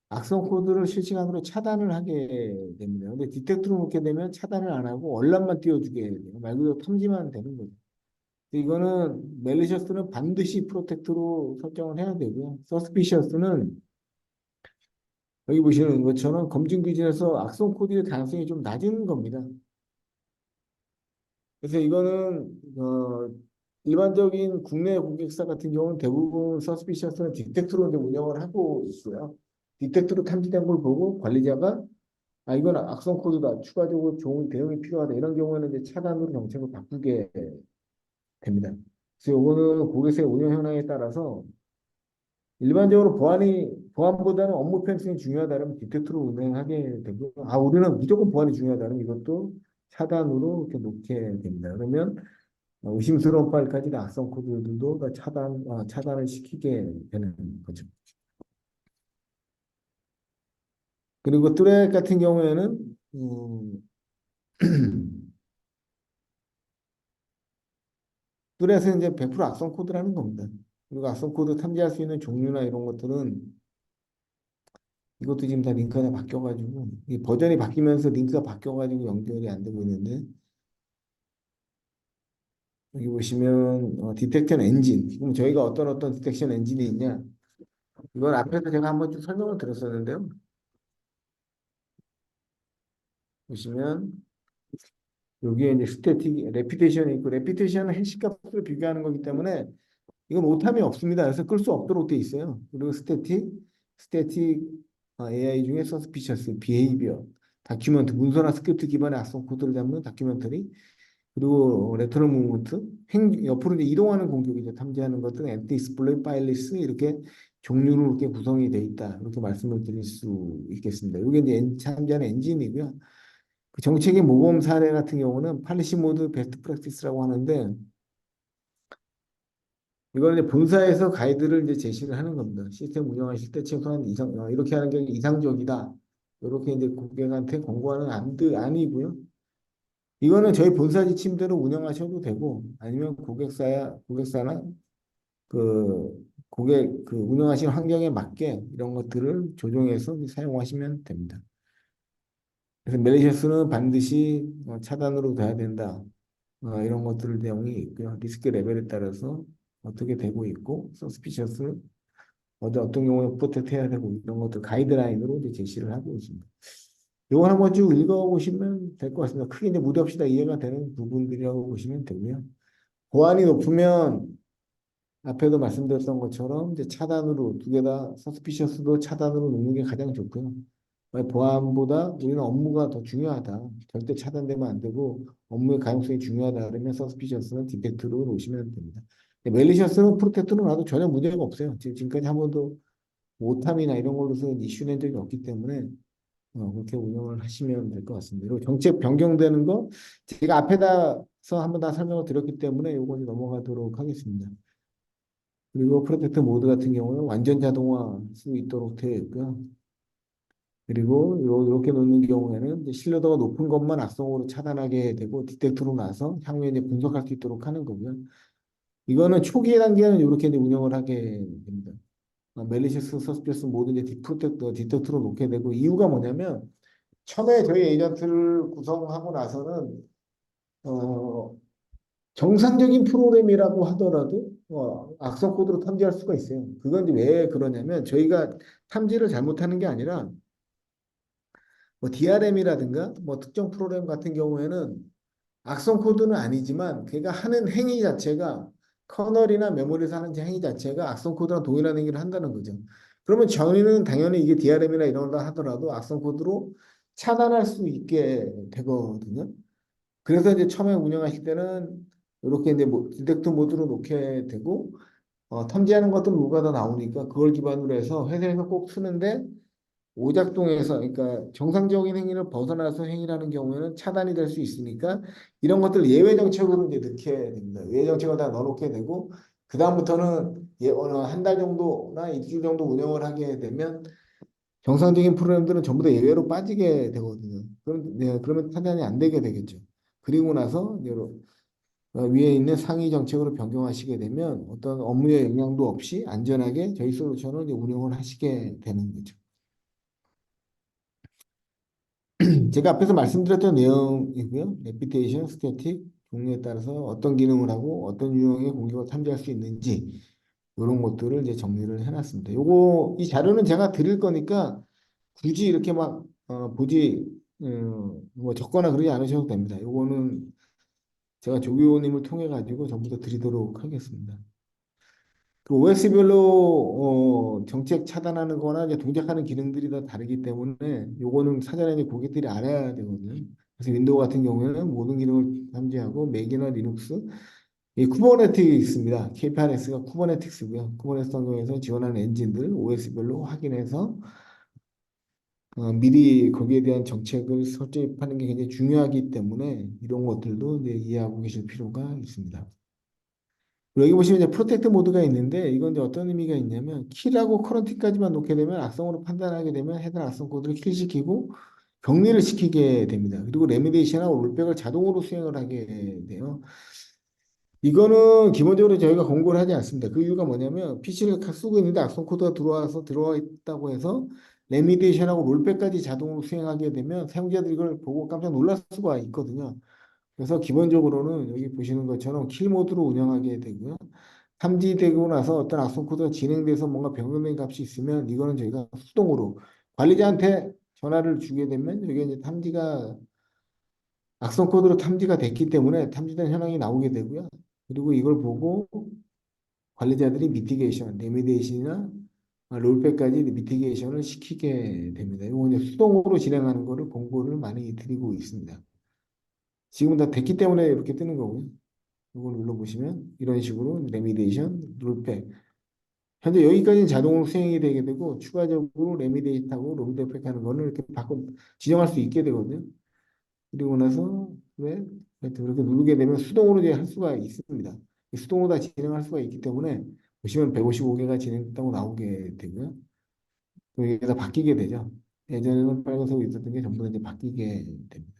악성 코드를 실시간으로 차단을 하게 됩니다. 근데 디텍트로 놓게 되면 차단을 안 하고 얼람만 띄워주게 돼요. 말 그대로 탐지만 되는 거죠. 이거는 멜리셔스는 반드시 프로텍트로 설정을 해야 되고요. 서스피셔스는 여기 보시는 것처럼 검증 기준에서 악성 코드의 가능성이 좀 낮은 겁니다. 그래서 이거는 일반적인 국내 고객사 같은 경우는 대부분 서스피셔스는 디텍트로 이제 운영을 하고 있고요. 디텍트로 탐지된 걸 보고 관리자가 이건 악성 코드다. 추가적으로 좋은 대응이 필요하다. 이런 경우에는 이제 차단으로 정책을 바꾸게 됩니다. 그래서 이거는 고객사의 운영 현황에 따라서 일반적으로 보안보다는 업무 편성이 중요하다면 디텍트로 운행하게 되고, 우리는 무조건 보안이 중요하다면 이것도 차단으로 이렇게 놓게 됩니다. 그러면 의심스러운 파일까지 다 악성 코드들도 다 차단을 시키게 되는 거죠. 그리고 뚜렛 같은 경우에는 뚜렛은 이제 100% 악성 코드라는 겁니다. 그리고 악성 코드 탐지할 수 있는 종류나 이런 것들은 이것도 지금 다 링크가 다 바뀌어가지고 이 버전이 바뀌면서 링크가 바뀌어가지고 연결이 안 되고 있는데 여기 보시면 디텍션 엔진 그럼 저희가 어떤 디텍션 엔진이 있냐 이건 앞에서 제가 한번 좀 설명을 드렸었는데요. 보시면 여기에 이제 스태틱, 레피테이션이 있고 레피테이션은 해시값으로 비교하는 거기 때문에 이건 오탐이 없습니다. 그래서 끌 수 없도록 돼 있어요. 그리고 스태틱 AI 중에 서스피셔스, 비헤이비어, 다큐멘트, 문서나 스크립트 기반의 악성 코드를 잡는 다큐멘터리, 그리고 레터럴 무브먼트, 옆으로 이제 이동하는 공격이죠. 탐지하는 것들은 엔티 디스플레이, 파일리스 이렇게 종류로 이렇게 구성이 돼 있다. 이렇게 말씀을 드릴 수 있겠습니다. 이게 이제 탐지하는 엔진이고요. 그 정책의 모범 사례 같은 경우는 팔리시 모드 베스트 프랙티스라고 하는데 이걸 이제 본사에서 가이드를 이제 제시를 하는 겁니다. 시스템 운영하실 때 최소한 이렇게 하는 게 이상적이다. 이렇게 이제 고객한테 권고하는 안이고요. 이거는 저희 본사 지침대로 운영하셔도 되고 아니면 고객사나 고객 운영하시는 환경에 맞게 이런 것들을 조정해서 사용하시면 됩니다. 그래서 멜리셔스는 반드시 차단으로 돼야 된다. 이런 것들 내용이 있고요. 리스크 레벨에 따라서 어떻게 되고 있고, 서스피셔스 어떤 경우에 프로텍트 해야 되고 이런 것들 가이드라인으로 이제 제시를 하고 있습니다. 이거 한번 쭉 읽어보시면 될 것 같습니다. 크게 이제 무리 없이 다 이해가 되는 부분들이라고 보시면 되고요. 보안이 높으면 앞에도 말씀드렸던 것처럼 이제 차단으로 두 개 다 서스피셔스도 차단으로 놓는 게 가장 좋고요. 보안보다 우리는 업무가 더 중요하다. 절대 차단되면 안 되고 업무의 가용성이 중요하다. 그러면 서스피셔스는 디텍트로 놓으시면 됩니다. 멜리셔스는 프로텍트로 놔도 전혀 문제가 없어요. 지금까지 한 번도 오탐이나 이런 걸로서 이슈 낸 적이 없기 때문에 그렇게 운영을 하시면 될 것 같습니다. 그리고 정책 변경되는 거 제가 앞에다서 한번 다 설명을 드렸기 때문에 요거 넘어가도록 하겠습니다. 그리고 프로텍트 모드 같은 경우는 완전 자동화 수 있도록 되어 있고요. 그리고 이렇게 놓는 경우에는 이제 신뢰도가 높은 것만 악성으로 차단하게 되고 디텍터로 나서 향후에 이제 분석할 수 있도록 하는 거고요. 이거는 초기 단계는 이렇게 이제 운영을 하게 됩니다. 멜리셔스, 서스피어스 모든 이제 디텍터로 놓게 되고 이유가 뭐냐면 처음에 저희 에이전트를 구성하고 나서는 어, 정상적인 프로그램이라고 하더라도 악성 코드로 탐지할 수가 있어요. 그건 이제 왜 그러냐면 저희가 탐지를 잘못하는 게 아니라 뭐 DRM이라든가 뭐 특정 프로그램 같은 경우에는 악성 코드는 아니지만 걔가 하는 행위 자체가 커널이나 메모리에서 하는 행위 자체가 악성 코드랑 동일한 행위를 한다는 거죠. 그러면 저희는 당연히 이게 DRM이나 이런 거 하더라도 악성 코드로 차단할 수 있게 되거든요. 그래서 이제 처음에 운영하실 때는 이렇게 이제 뭐 디텍터 모드로 놓게 되고 탐지하는 것들은 뭐가 다 나오니까 그걸 기반으로 해서 회사에서 꼭 쓰는데 오작동에서 그러니까 정상적인 행위를 벗어나서 행위라는 경우에는 차단이 될 수 있으니까 이런 것들 예외 정책으로 이제 넣게 됩니다. 예외 정책을 다 넣어놓게 되고 그 다음부터는 어느 한 달 정도나 일주일 정도 운영을 하게 되면 정상적인 프로그램들은 전부 다 예외로 빠지게 되거든요. 그러면 차단이 안 되게 되겠죠. 그리고 나서 위에 있는 상위 정책으로 변경하시게 되면 어떤 업무에 영향도 없이 안전하게 저희 솔루션을 이제 운영을 하시게 되는 거죠. 제가 앞에서 말씀드렸던 내용이고요. 레피테이션, 스태틱, 종류에 따라서 어떤 기능을 하고 어떤 유형의 공격을 탐지할 수 있는지 이런 것들을 이제 정리를 해놨습니다. 이 자료는 제가 드릴 거니까 굳이 이렇게 막 뭐 적거나 그러지 않으셔도 됩니다. 요거는 제가 조교님을 통해 가지고 전부 다 드리도록 하겠습니다. 그 OS별로 정책 차단하는 거나 이제 동작하는 기능들이 다 다르기 때문에 요거는 사전에 이제 고객들이 알아야 되거든요. 그래서 윈도우 같은 경우에는 모든 기능을 탐지하고 맥이나 리눅스 이 쿠버네티스입니다. KPRS가 쿠버네티스고요. 쿠버네티스 환경에서 지원하는 엔진들 OS별로 확인해서 미리 거기에 대한 정책을 설정하는 게 굉장히 중요하기 때문에 이런 것들도 이제 이해하고 계실 필요가 있습니다. 여기 보시면 이제 프로텍트 모드가 있는데 이건 이제 어떤 의미가 있냐면 킬하고 커런티까지만 놓게 되면 악성으로 판단하게 되면 해당 악성 코드를 킬시키고 격리를 시키게 됩니다. 그리고 레미디에이션하고 롤백을 자동으로 수행을 하게 돼요. 이거는 기본적으로 저희가 권고를 하지 않습니다. 그 이유가 뭐냐면 PC를 쓰고 있는데 악성 코드가 들어와 있다고 해서 레미디에이션하고 롤백까지 자동으로 수행하게 되면 사용자들이 이걸 보고 깜짝 놀랄 수가 있거든요. 그래서 기본적으로는 여기 보시는 것처럼 킬 모드로 운영하게 되고요. 탐지되고 나서 어떤 악성 코드가 진행돼서 뭔가 변경된 값이 있으면 이거는 저희가 수동으로 관리자한테 전화를 주게 되면 저게 이제 탐지가 악성 코드로 탐지가 됐기 때문에 탐지된 현황이 나오게 되고요. 그리고 이걸 보고 관리자들이 미티게이션, 레미디에이션이나 롤백까지 미티게이션을 시키게 됩니다. 이거 이제 수동으로 진행하는 거를 공고를 많이 드리고 있습니다. 지금 다 됐기 때문에 이렇게 뜨는 거고요. 이걸 눌러보시면 이런 식으로 레미디에이션, 롤백. 현재 여기까지는 자동으로 수행이 되게 되고 추가적으로 레미디에이트하고 롤백 하는 거는 이렇게 바꿔 지정할 수 있게 되거든요. 그리고 나서 왜 하여튼 이렇게 누르게 되면 수동으로 이제 할 수가 있습니다. 수동으로 다 진행할 수가 있기 때문에 보시면 155개가 진행됐다고 나오게 되고요. 또 이게 다 바뀌게 되죠. 예전에는 빨간색으로 있었던 게 전부 다 이제 바뀌게 됩니다.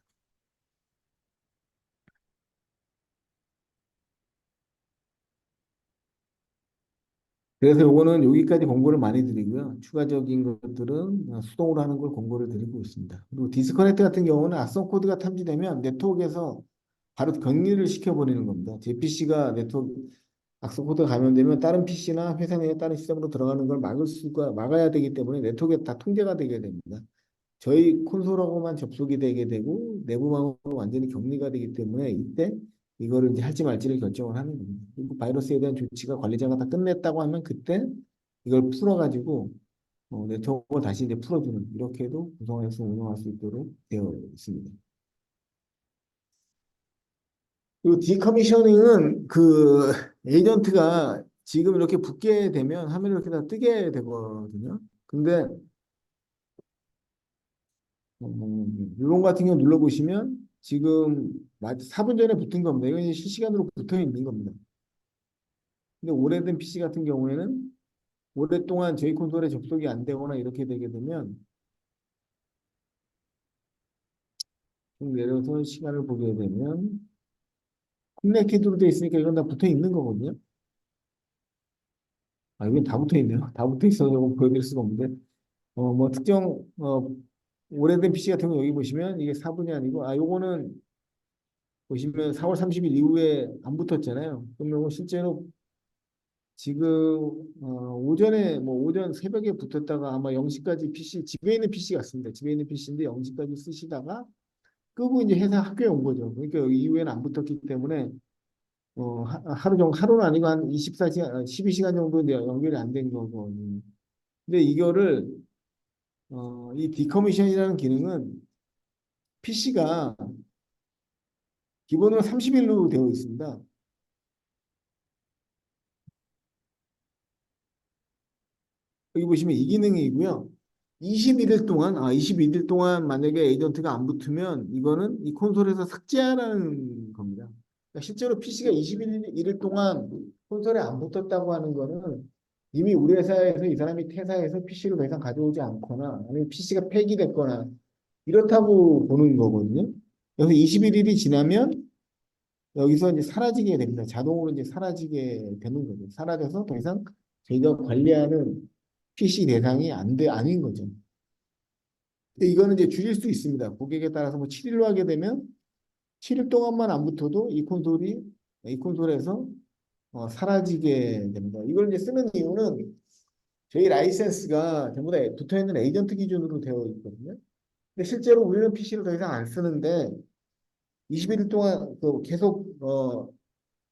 그래서 요거는 여기까지 공고를 많이 드리고요. 추가적인 것들은 수동으로 하는 걸 공고를 드리고 있습니다. 그리고 디스커넥트 같은 경우는 악성 코드가 탐지되면 네트워크에서 바로 격리를 시켜버리는 겁니다. 제 PC가 네트워크 악성 코드가 감염되면 다른 PC나 회사 내에 다른 시스템으로 들어가는 걸 막아야 되기 때문에 네트워크에 다 통제가 되게 됩니다. 저희 콘솔하고만 접속이 되게 되고 내부망으로 완전히 격리가 되기 때문에 이때 이거를 이제 할지 말지를 결정을 하는 겁니다. 그리고 바이러스에 대한 조치가 관리자가 다 끝냈다고 하면 그때 이걸 풀어가지고 네트워크를 다시 이제 풀어주는 이렇게도 구성해서 운영할 수 있도록 되어 있습니다. 그리고 디커미셔닝은 그 에이전트가 지금 이렇게 붙게 되면 화면이 이렇게 다 뜨게 되거든요. 근데 이런 같은 경우 눌러보시면 지금 4분 전에 붙은 겁니다. 이건 이제 실시간으로 붙어 있는 겁니다. 근데 오래된 PC 같은 경우에는 오랫동안 저희 콘솔에 접속이 안 되거나 이렇게 되게 되면 좀 내려서 시간을 보게 되면 커넥티드로 되어 있으니까 이건 다 붙어 있는 거거든요. 아, 이건 다 붙어 있네요. 다 붙어 있어서 보여드릴 수가 없는데 뭐 특정 오래된 PC 같은 경우 여기 보시면 이게 4분이 아니고 요거는 보시면 4월 30일 이후에 안 붙었잖아요. 그러면 실제로 지금 오전에 뭐 오전 새벽에 붙었다가 아마 0시까지 PC 집에 있는 PC 같습니다. 집에 있는 PC인데 0시까지 쓰시다가 끄고 이제 회사 학교에 온 거죠. 그러니까 여기 이후에는 안 붙었기 때문에 하루 정도 하루는 아니고 한 24시간 12시간 정도 이제 연결이 안 된 거고. 근데 이거를 이 디커미션이라는 기능은 PC가 기본으로 30일로 되어 있습니다. 여기 보시면 이 기능이고요. 21일 동안, 21일 동안 만약에 에이전트가 안 붙으면 이거는 이 콘솔에서 삭제하라는 겁니다. 그러니까 실제로 PC가 21일 동안 콘솔에 안 붙었다고 하는 거는 이미 우리 회사에서 이 사람이 퇴사해서 PC를 더 이상 가져오지 않거나 아니면 PC가 폐기됐거나 이렇다고 보는 거거든요. 그래서 21일이 지나면 여기서 이제 사라지게 됩니다. 자동으로 이제 사라지게 되는 거죠. 사라져서 더 이상 저희가 관리하는 PC 대상이 아닌 거죠. 근데 이거는 이제 줄일 수 있습니다. 고객에 따라서 뭐 7일로 하게 되면 7일 동안만 안 붙어도 이 콘솔에서 사라지게 됩니다. 이걸 이제 쓰는 이유는 저희 라이센스가 전부 다 붙어 있는 에이전트 기준으로 되어 있거든요. 근데 실제로 우리는 PC를 더 이상 안 쓰는데 21일 동안 그 계속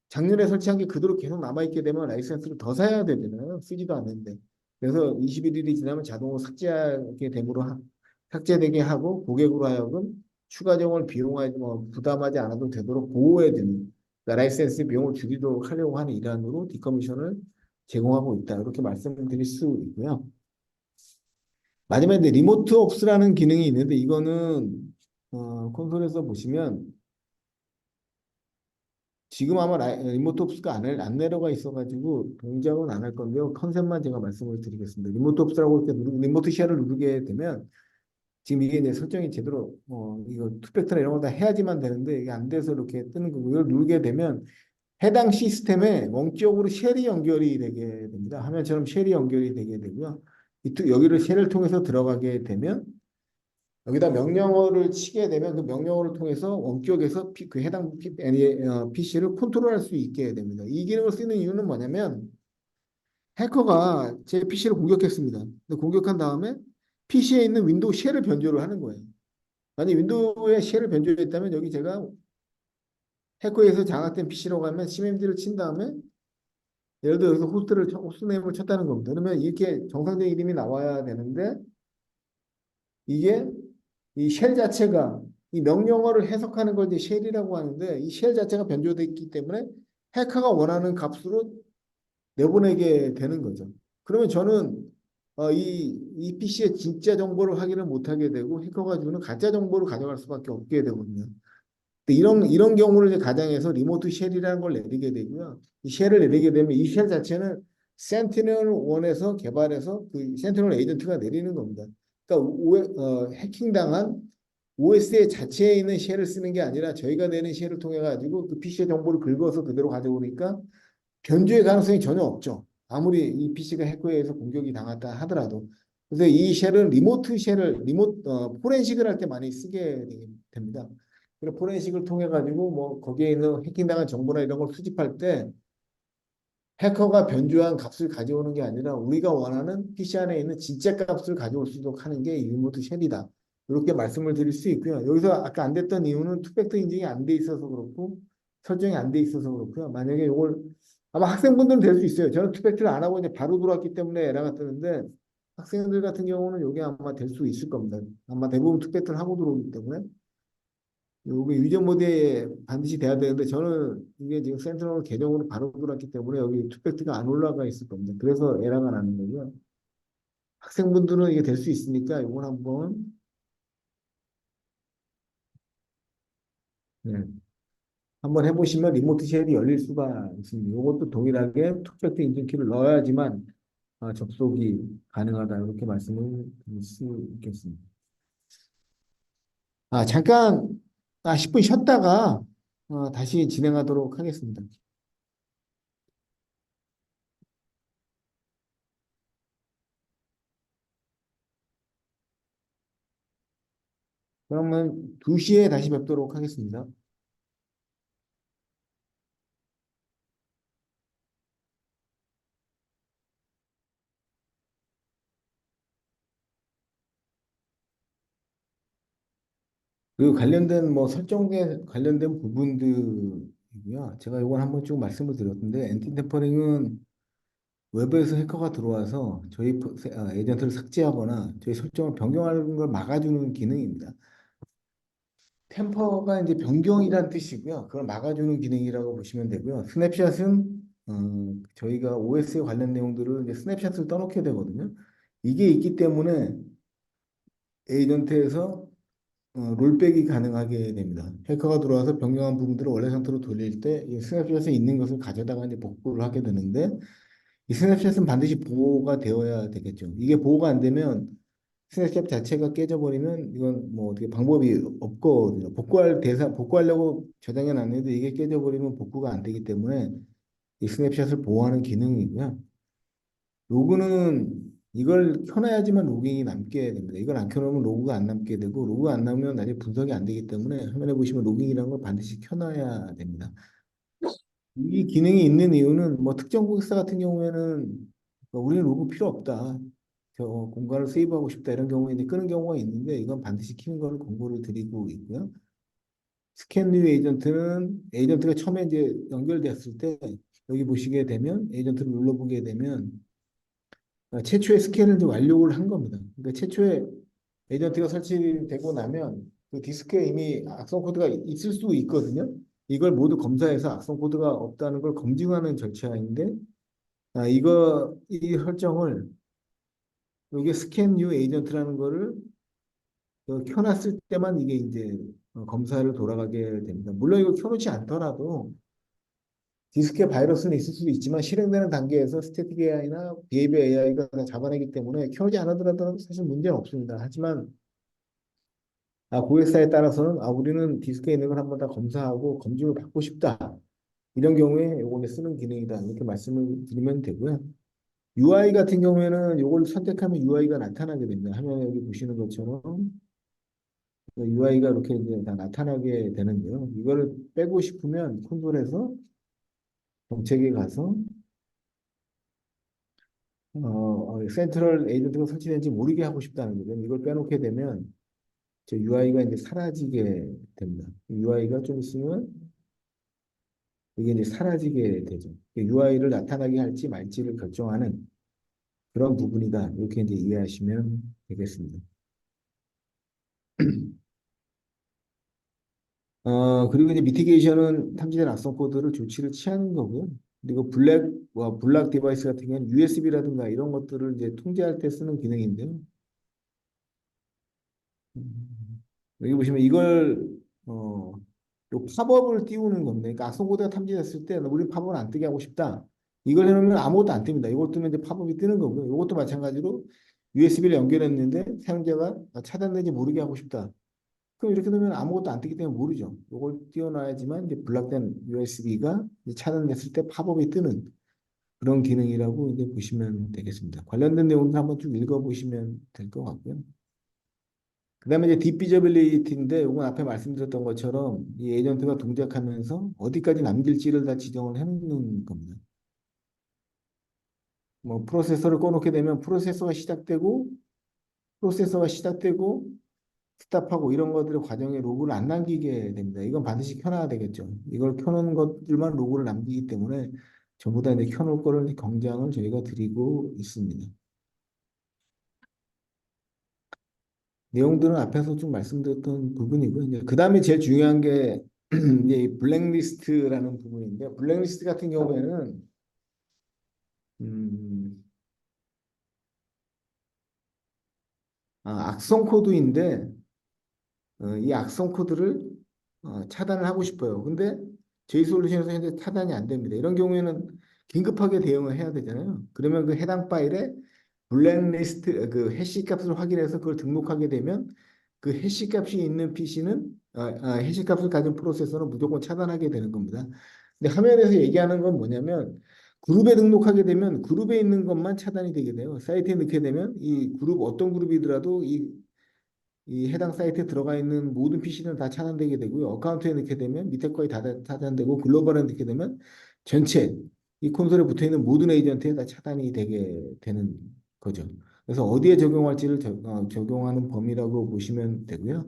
작년에 설치한 게 그대로 계속 남아있게 되면 라이센스를 더 사야 되잖아요. 쓰지도 않는데. 그래서 21일이 지나면 자동으로 삭제하게 되므로 삭제되게 하고 고객으로 하여금 추가적으로 비용하지 부담하지 않아도 되도록 보호해드는 그러니까 라이센스 비용을 줄이도록 하려고 하는 일환으로 디커미션을 제공하고 있다. 이렇게 말씀드릴 수 있고요. 마지막에 리모트 옵스라는 기능이 있는데 이거는 콘솔에서 보시면 지금 아마 리모트 옵스가 안 내려가 있어가지고 동작은 안 할 건데요. 컨셉만 제가 말씀을 드리겠습니다. 리모트 옵스라고 이렇게 리모트 시야를 누르게 되면 지금 이게 이제 설정이 제대로 이거 투팩터나 이런 거 다 해야지만 되는데 이게 안 돼서 이렇게 뜨는 거고 이걸 누르게 되면 해당 시스템에 원격으로 쉘이 연결이 되게 됩니다. 화면처럼 쉘이 연결이 되게 되고요. 여기를 쉘을 통해서 들어가게 되면 여기다 명령어를 치게 되면 그 명령어를 통해서 원격에서 그 해당 PC를 컨트롤할 수 있게 됩니다. 이 기능을 쓰는 이유는 뭐냐면 해커가 제 PC를 공격했습니다. 근데 공격한 다음에 PC에 있는 윈도우 쉘을 변조를 하는 거예요. 만약 윈도우에 쉘을 변조했다면 여기 제가 해커에서 장악된 PC라고 하면 CMD를 친 다음에 예를 들어 여기서 호스트네임을 쳤다는 겁니다. 그러면 이렇게 정상적인 이름이 나와야 되는데 이게 이 쉘 자체가 이 명령어를 해석하는 걸 이제 쉘이라고 하는데 이 쉘 자체가 변조되어 있기 때문에 해커가 원하는 값으로 내보내게 되는 거죠. 그러면 저는 이 PC의 진짜 정보를 확인을 못하게 되고 해커가 주는 가짜 정보를 가져갈 수밖에 없게 되거든요. 근데 이런 경우를 이제 가정해서 리모트 쉘이라는 걸 내리게 되고요. 이 쉘을 내리게 되면 이 쉘 자체는 센티넬1에서 개발해서 그 센티넬 에이전트가 내리는 겁니다. 그러니까 해킹당한 OS 자체에 있는 쉘을 쓰는 게 아니라 저희가 내는 쉘을 통해 가지고 그 PC의 정보를 긁어서 그대로 가져오니까 변조의 가능성이 전혀 없죠. 아무리 이 PC가 해커에 의해서 공격이 당했다 하더라도. 그래서 이 쉘은 포렌식을 할 때 많이 쓰게 됩니다. 그래서 포렌식을 통해 가지고 뭐 거기에 있는 해킹당한 정보나 이런 걸 수집할 때 해커가 변조한 값을 가져오는 게 아니라 우리가 원하는 PC 안에 있는 진짜 값을 가져올 수 있도록 하는 게 이 리모트 쉘이다. 이렇게 말씀을 드릴 수 있고요. 여기서 아까 안 됐던 이유는 투팩터 인증이 안 돼 있어서 그렇고 설정이 안 돼 있어서 그렇고요. 만약에 이걸 아마 학생분들은 될 수 있어요. 저는 투팩터를 안 하고 이제 바로 들어왔기 때문에 에러가 뜨는데 학생들 같은 경우는 이게 아마 될 수 있을 겁니다. 아마 대부분 투팩터를 하고 들어오기 때문에 여기 유저 모드에 반드시 돼야 되는데 저는 이게 지금 센트럴 계정으로 바로 들어왔기 때문에 여기 투팩트가 안 올라가 있을 겁니다. 그래서 에러가 나는 거고요. 학생분들은 이게 될 수 있으니까 이걸 한번 네, 한번 해보시면 리모트 쉘이 열릴 수가 있습니다. 이것도 동일하게 투팩트 인증키를 넣어야지만 접속이 가능하다 이렇게 말씀을 드릴 수 있겠습니다. 잠깐 10분 쉬었다가 다시 진행하도록 하겠습니다. 그러면 2시에 다시 뵙도록 하겠습니다. 그 관련된 뭐 설정에 관련된 부분들이고요. 제가 이건 한번 쭉 말씀을 드렸는데 엔티 템퍼링은 외부에서 해커가 들어와서 저희 에이전트를 삭제하거나 저희 설정을 변경하는 걸 막아주는 기능입니다. 템퍼가 이제 변경이란 뜻이고요. 그걸 막아주는 기능이라고 보시면 되고요. 스냅샷은 저희가 OS에 관련 내용들을 이제 스냅샷을 떠놓게 되거든요. 이게 있기 때문에 에이전트에서 롤백이 가능하게 됩니다. 해커가 들어와서 변경한 부분들을 원래 상태로 돌릴 때 이 스냅샷에 있는 것을 가져다가 이제 복구를 하게 되는데 이 스냅샷은 반드시 보호가 되어야 되겠죠. 이게 보호가 안 되면 스냅샷 자체가 깨져버리면 이건 뭐 어떻게 방법이 없거든요. 복구하려고 저장해 놨는데 이게 깨져버리면 복구가 안 되기 때문에 이 스냅샷을 보호하는 기능이고요. 로그는 이걸 켜놔야지만 로깅이 남게 됩니다. 이걸 안 켜놓으면 로그가 안 남게 되고 로그가 안 나오면 나중에 분석이 안 되기 때문에 화면에 보시면 로깅이라는 걸 반드시 켜놔야 됩니다. 이 기능이 있는 이유는 뭐 특정 고객사 같은 경우에는 우리는 로그 필요 없다. 저 공간을 세이브하고 싶다 이런 경우에 이제 끄는 경우가 있는데 이건 반드시 키는 걸 권고를 드리고 있고요. 스캔류 에이전트는 에이전트가 처음에 이제 연결됐을 때 여기 보시게 되면 에이전트를 눌러보게 되면 최초의 스캔을 이제 완료를 한 겁니다. 그러니까 최초에 에이전트가 설치되고 나면 그 디스크에 이미 악성 코드가 있을 수 있거든요. 이걸 모두 검사해서 악성 코드가 없다는 걸 검증하는 절차인데 이 설정을 이게 스캔 뉴 에이전트라는 거를 켜놨을 때만 이게 이제 검사를 돌아가게 됩니다. 물론 이거 켜놓지 않더라도 디스크에 바이러스는 있을 수도 있지만 실행되는 단계에서 스태틱 AI나 비헤이비어 AI가 다 잡아내기 때문에 켜지 않으더라도 사실 문제는 없습니다. 하지만 고객사에 따라서는 우리는 디스크에 있는 걸 한번 다 검사하고 검증을 받고 싶다. 이런 경우에 요거는 쓰는 기능이다. 이렇게 말씀을 드리면 되고요. UI 같은 경우에는 요걸 선택하면 UI가 나타나게 됩니다. 화면에 여기 보시는 것처럼 UI가 이렇게 이제 다 나타나게 되는데요. 이거를 빼고 싶으면 콘솔에서 정책에 가서 센트럴 에이전트가 설치된지 모르게 하고 싶다는 거죠. 이걸 빼놓게 되면 저 UI가 이제 사라지게 됩니다. UI가 좀 있으면 이게 이제 사라지게 되죠. UI를 나타나게 할지 말지를 결정하는 그런 부분이다. 이렇게 이제 이해하시면 되겠습니다. 그리고 이제 미티게이션은 탐지된 악성 코드를 조치를 취하는 거고요. 그리고 블락 디바이스 같은 경우는 USB라든가 이런 것들을 이제 통제할 때 쓰는 기능인데요. 여기 보시면 이걸 어, 요 팝업을 띄우는 겁니다. 그러니까 악성 코드가 탐지됐을 때 우리 팝업을 안 뜨게 하고 싶다. 이걸 해놓으면 아무것도 안 뜹니다. 이걸 뜨면 이제 팝업이 뜨는 거고요. 이것도 마찬가지로 USB를 연결했는데 사용자가 차단되지 모르게 하고 싶다. 그럼 이렇게 되면 아무것도 안 뜨기 때문에 모르죠. 이걸 띄워놔야지만 이제 블락된 USB가 차단됐을 때 팝업이 뜨는 그런 기능이라고 이제 보시면 되겠습니다. 관련된 내용들 한번 쭉 읽어보시면 될 것 같고요. 그다음에 이제 디피저빌리티인데 이건 앞에 말씀드렸던 것처럼 이 에이전트가 동작하면서 어디까지 남길지를 다 지정을 해놓는 겁니다. 뭐 프로세서가 시작되고 스탑하고 이런 것들의 과정에 로그를 안 남기게 됩니다. 이건 반드시 켜놔야 되겠죠. 이걸 켜놓은 것들만 로그를 남기기 때문에 전부 다 이제 켜놓을 거를 경장을 저희가 드리고 있습니다. 내용들은 앞에서 좀 말씀드렸던 부분이고요. 이제 그 다음에 제일 중요한 게 이제 이 블랙리스트라는 부분인데 블랙리스트 같은 경우에는 음, 악성 코드인데 이 악성 코드를 차단을 하고 싶어요. 근데 JSolution에서 현재 차단이 안 됩니다. 이런 경우에는 긴급하게 대응을 해야 되잖아요. 그러면 그 해당 파일에 블랙리스트 그 해시 값을 확인해서 그걸 등록하게 되면 그 해시 값이 있는 PC는 해시 값을 가진 프로세서는 무조건 차단하게 되는 겁니다. 근데 화면에서 얘기하는 건 뭐냐면 그룹에 등록하게 되면 그룹에 있는 것만 차단이 되게 돼요. 사이트에 넣게 되면 이 그룹 어떤 그룹이더라도 이 해당 사이트에 들어가 있는 모든 PC는 다 차단되게 되고요. 어카운트에 넣게 되면 밑에 거에 다 차단되고 글로벌에 넣게 되면 전체 이 콘솔에 붙어 있는 모든 에이전트에 다 차단이 되게 되는 거죠. 그래서 어디에 적용할지를 적용하는 범위라고 보시면 되고요.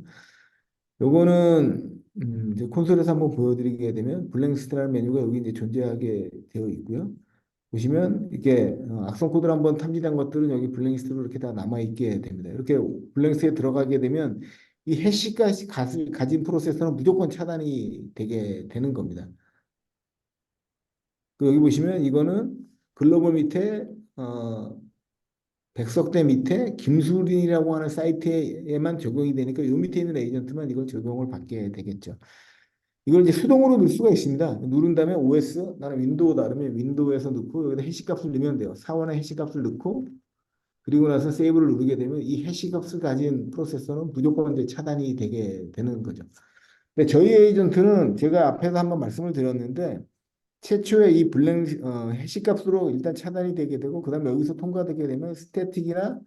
요거는 이제 콘솔에서 한번 보여드리게 되면 블랙리스트라는 메뉴가 여기 이제 존재하게 되어 있고요. 보시면 이렇게 악성 코드를 한번 탐지된 것들은 여기 블랙리스트로 이렇게 다 남아 있게 됩니다. 이렇게 블랙리스트에 들어가게 되면 이 해시까지 가진 프로세서는 무조건 차단이 되게 되는 겁니다. 그 여기 보시면 이거는 글로벌 밑에 백석대 밑에 김수린이라고 하는 사이트에만 적용이 되니까 요 밑에 있는 에이전트만 이걸 적용을 받게 되겠죠. 이걸 이제 수동으로 넣을 수가 있습니다. 누른 다음에 OS, 나는 윈도우다. 그러면 윈도우에서 넣고 여기다 해시값을 넣으면 돼요. 사원의 해시값을 넣고 그리고 나서 세이브를 누르게 되면 이 해시값을 가진 프로세서는 무조건 이제 차단이 되게 되는 거죠. 근데 저희 에이전트는 제가 앞에서 한번 말씀을 드렸는데 최초에 이 해시값으로 일단 차단이 되게 되고 그다음에 여기서 통과되게 되면 스태틱이나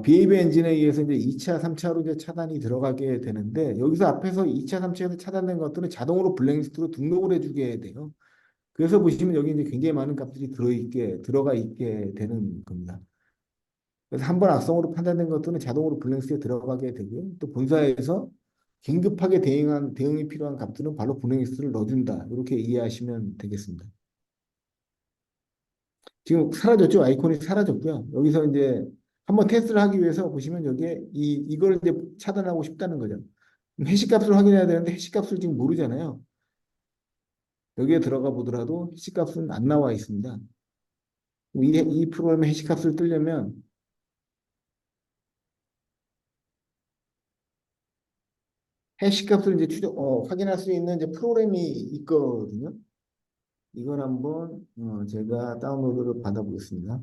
비헤이브 엔진에 의해서 이제 2차, 3차로 이제 차단이 들어가게 되는데 여기서 앞에서 2차, 3차에서 차단된 것들은 자동으로 블랙리스트로 등록을 해주게 돼요. 그래서 보시면 여기 이제 굉장히 많은 값들이 들어가 있게 되는 겁니다. 그래서 한 번 악성으로 판단된 것들은 자동으로 블랙리스트에 들어가게 되고요. 또 본사에서 긴급하게 대응이 필요한 값들은 바로 블랙리스트를 넣어준다. 이렇게 이해하시면 되겠습니다. 지금 사라졌죠? 아이콘이 사라졌고요. 여기서 이제 한번 테스트를 하기 위해서 보시면 여기에 이걸 이제 차단하고 싶다는 거죠. 해시값을 확인해야 되는데 해시값을 지금 모르잖아요. 여기에 들어가 보더라도 해시값은 안 나와 있습니다. 이 프로그램의 해시값을 뜨려면 해시값을 이제 확인할 수 있는 이제 프로그램이 있거든요. 이걸 한번 제가 다운로드를 받아보겠습니다.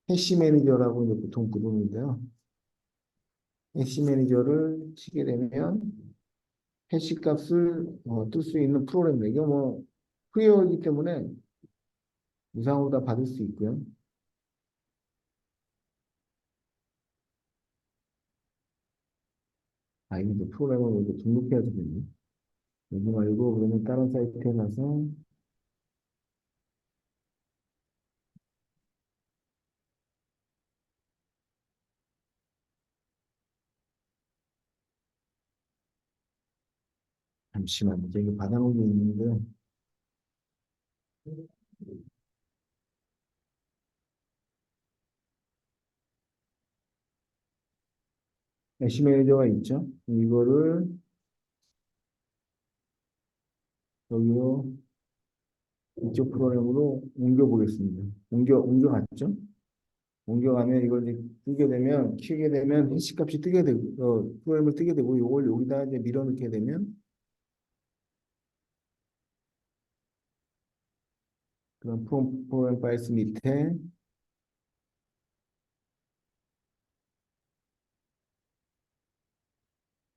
해시 매니저라고 이제 보통 부르는데요. 해시 매니저를 치게 되면 해시 값을 뜰 수 있는 프로그램입니다. 이게 뭐 프리어이기 때문에 무상으로 다 받을 수 있고요. 이거 프로그램을 이렇게 등록해야 되겠네. 여기 말고 그러면 다른 사이트에 가서 잠시만요. 이거 받아놓은 게 있는데 애쉬 매니저가 있죠. 이거를 여기로 이쪽 프로그램으로 옮겨 보겠습니다. 옮겨갔죠? 옮겨가면 이걸 이제 뜨게 되면, 키우게 되면 해시값이 뜨게 되고, 프로그램을 뜨게 되고, 이걸 여기다 이제 밀어넣게 되면, 그런 프로그램 파일스 밑에,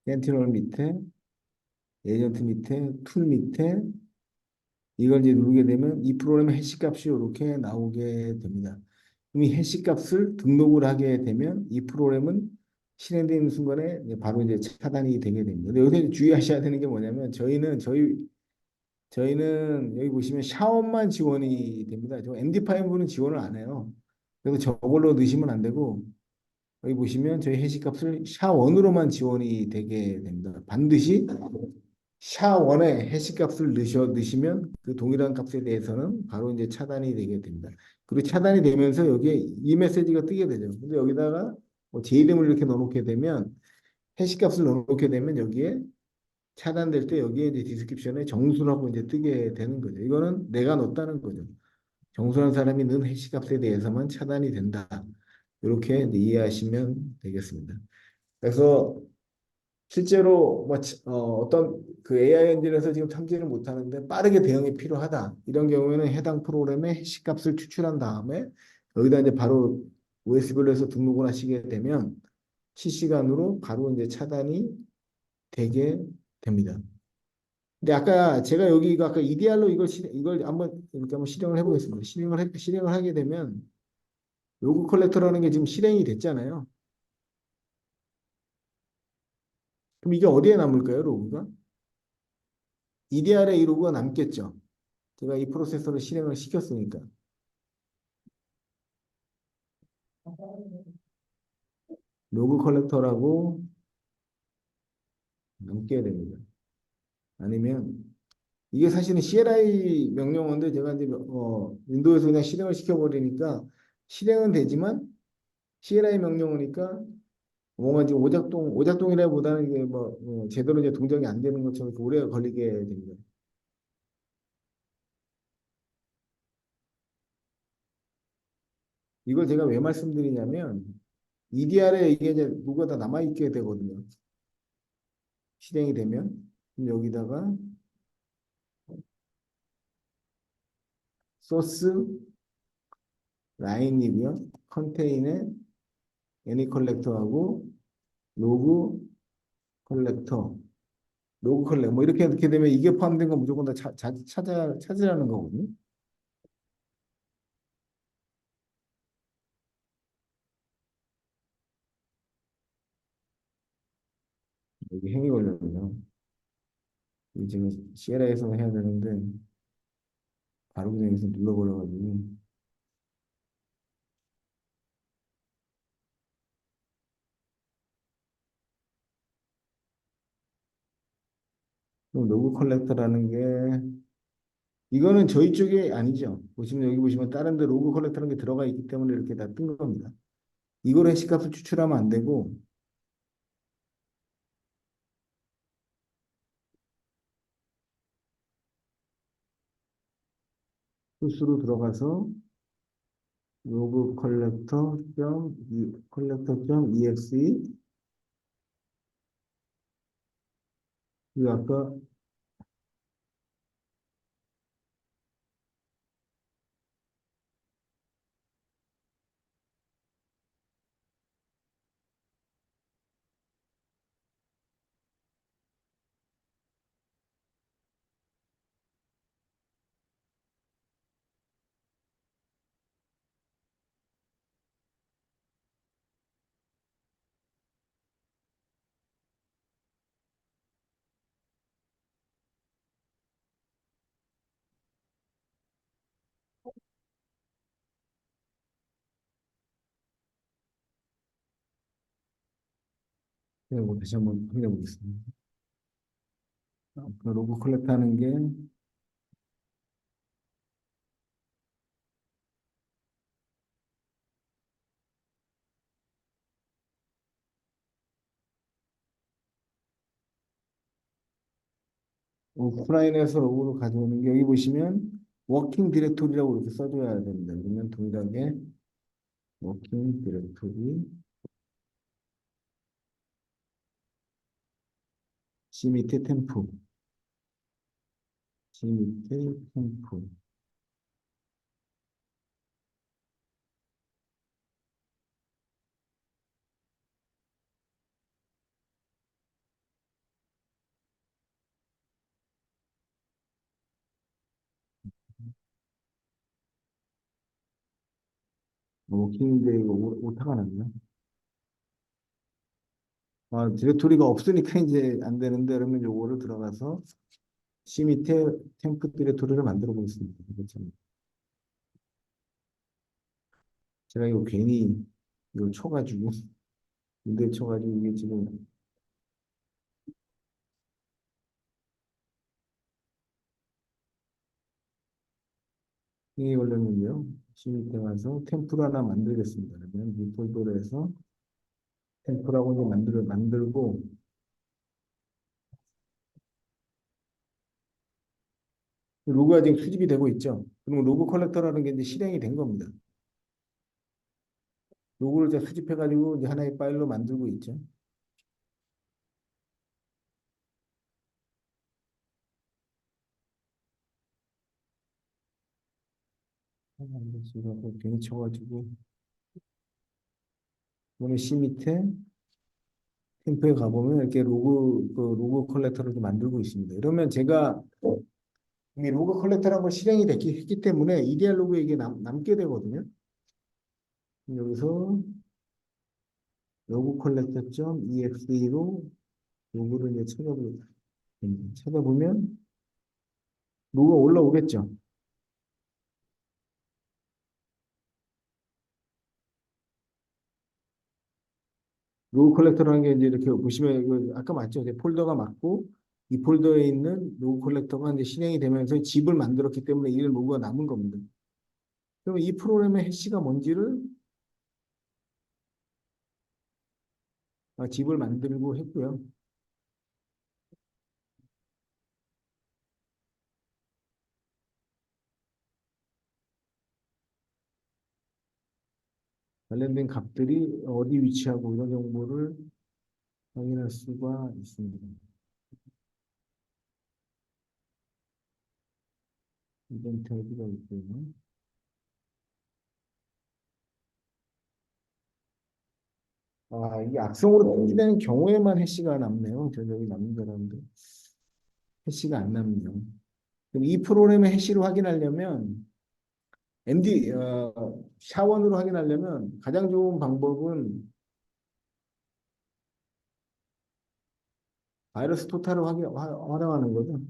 센티널 밑에, 에이전트 밑에, 툴 밑에, 이걸 이제 누르게 되면 이 프로그램의 해시값이 이렇게 나오게 됩니다. 그럼 이 해시값을 등록을 하게 되면 이 프로그램은 실행되는 순간에 이제 바로 이제 차단이 되게 됩니다. 근데 여기서 주의하셔야 되는 게 뭐냐면 저희는 여기 보시면 샤워만 지원이 됩니다. 저 MD5는 지원을 안 해요. 그래서 저걸로 넣으시면 안 되고 여기 보시면 저희 해시값을 샤원으로만 지원이 되게 됩니다. 반드시 샤원에 해시값을 넣으시면 그 동일한 값에 대해서는 바로 이제 차단이 되게 됩니다. 그리고 차단이 되면서 여기에 이 메시지가 뜨게 되죠. 근데 여기다가 제 이름을 이렇게 넣어놓게 되면 해시값을 넣어놓게 되면 여기에 차단될 때 여기에 이제 디스크립션에 정수라고 이제 뜨게 되는 거죠. 이거는 내가 넣었다는 거죠. 정수한 사람이 넣은 해시값에 대해서만 차단이 된다. 이렇게 이제 이해하시면 되겠습니다. 그래서 실제로 어떤 그 AI 엔진에서 지금 탐지를 못하는데 빠르게 대응이 필요하다. 이런 경우에는 해당 프로그램의 해시값을 추출한 다음에 여기다 이제 바로 OSB로 해서 등록을 하시게 되면 실시간으로 바로 이제 차단이 되게 됩니다. 근데 아까 제가 여기 아까 EDR로 이걸 한번 이렇게 한번 실행을 해보겠습니다. 실행을 하게 되면 로그 컬렉터라는 게 지금 실행이 됐잖아요. 그럼 이게 어디에 남을까요, 로그가? EDR에 이 로그가 남겠죠. 제가 이 프로세서를 실행을 시켰으니까. 로그 컬렉터라고 남게 됩니다. 아니면 이게 사실은 CLI 명령어인데 제가 이제 윈도우에서 그냥 실행을 시켜버리니까 실행은 되지만 CLI 명령어니까 뭔가 이제 오작동이라기보다는 이게 제대로 이제 동작이 안 되는 것처럼 이렇게 오래 걸리게 됩니다. 이걸 제가 왜 말씀드리냐면 EDR에 이게 이제 누가 다 남아있게 되거든요. 실행이 되면. 그럼 여기다가 소스 라인이고요. 컨테인에 애니 컬렉터하고 로그 컬렉터, 로그 컬렉 뭐 이렇게 되면 이게 포함된 건 무조건 다 찾으라는 거거든요. 여기 행위 걸렸네요. 이거 지금 CLI에서 해야 되는데 바로 그냥 여기서 눌러버려가지고 그럼 로그 컬렉터라는 게 이거는 저희 쪽이 아니죠. 보시면 여기 보시면 다른 데 로그 컬렉터라는 게 들어가 있기 때문에 이렇게 다 뜬 겁니다. 이걸 해시값을 추출하면 안 되고 소스로 들어가서 로그 컬렉터.exe 이 아까 그리고 다시 한번 확인해 보겠습니다. 그 로고 컬렉트 하는 게 오프라인에서 로고를 가져오는 게 여기 보시면 워킹 디렉토리라고 이렇게 써줘야 됩니다. 그러면 동작에 워킹 디렉토리 C 밑에 템프 C 밑에 템프 워킹인데 이거 오타가 났네. 디렉토리가 없으니까 이제 안 되는데 그러면 요거를 들어가서 C 밑에 템프 디렉토리를 만들어 보겠습니다. 그렇죠. 제가 이거 괜히 이거 쳐가지고 문제 쳐가지고 이게 지금 이게 걸렸는데요. C 밑에 가서 템플 하나 만들겠습니다. 그러면 이 폴더로 해서 템플하고 이제 만들고 로그가 지금 수집이 되고 있죠. 그러면 로그 컬렉터라는 게 이제 실행이 된 겁니다. 로그를 이제 수집해가지고 이제 하나의 파일로 만들고 있죠. 지금 괜히 쳐가지고 오늘 C 밑에 템플에 가보면 이렇게 로그 컬렉터를 좀 만들고 있습니다. 이러면 제가 이미 로그 컬렉터라는 걸 실행이 했기 때문에 EDR 로그에 이게 남게 되거든요. 여기서 로그 컬렉터.exe로 로그를 이제 찾아보면 로그가 올라오겠죠. 로그 컬렉터라는 게 이제 이렇게 보시면 이거 아까 맞죠? 이제 폴더가 맞고 이 폴더에 있는 로그 컬렉터가 이제 실행이 되면서 집을 만들었기 때문에 이 로그가 남은 겁니다. 그럼 이 프로그램의 해시가 뭔지를 집을 만들고 했고요. 관련된 값들이 어디 위치하고 이런 정보를 확인할 수가 있습니다. 이벤트 아이디가 있고요. 이게 악성으로 탐지되는 경우에만 해시가 남네요. 저기 남는 사람들 해시가 안 남네요. 그럼 이 프로그램의 해시를 확인하려면 샤원으로 확인하려면 가장 좋은 방법은 바이러스 토탈을 활용하는 거죠.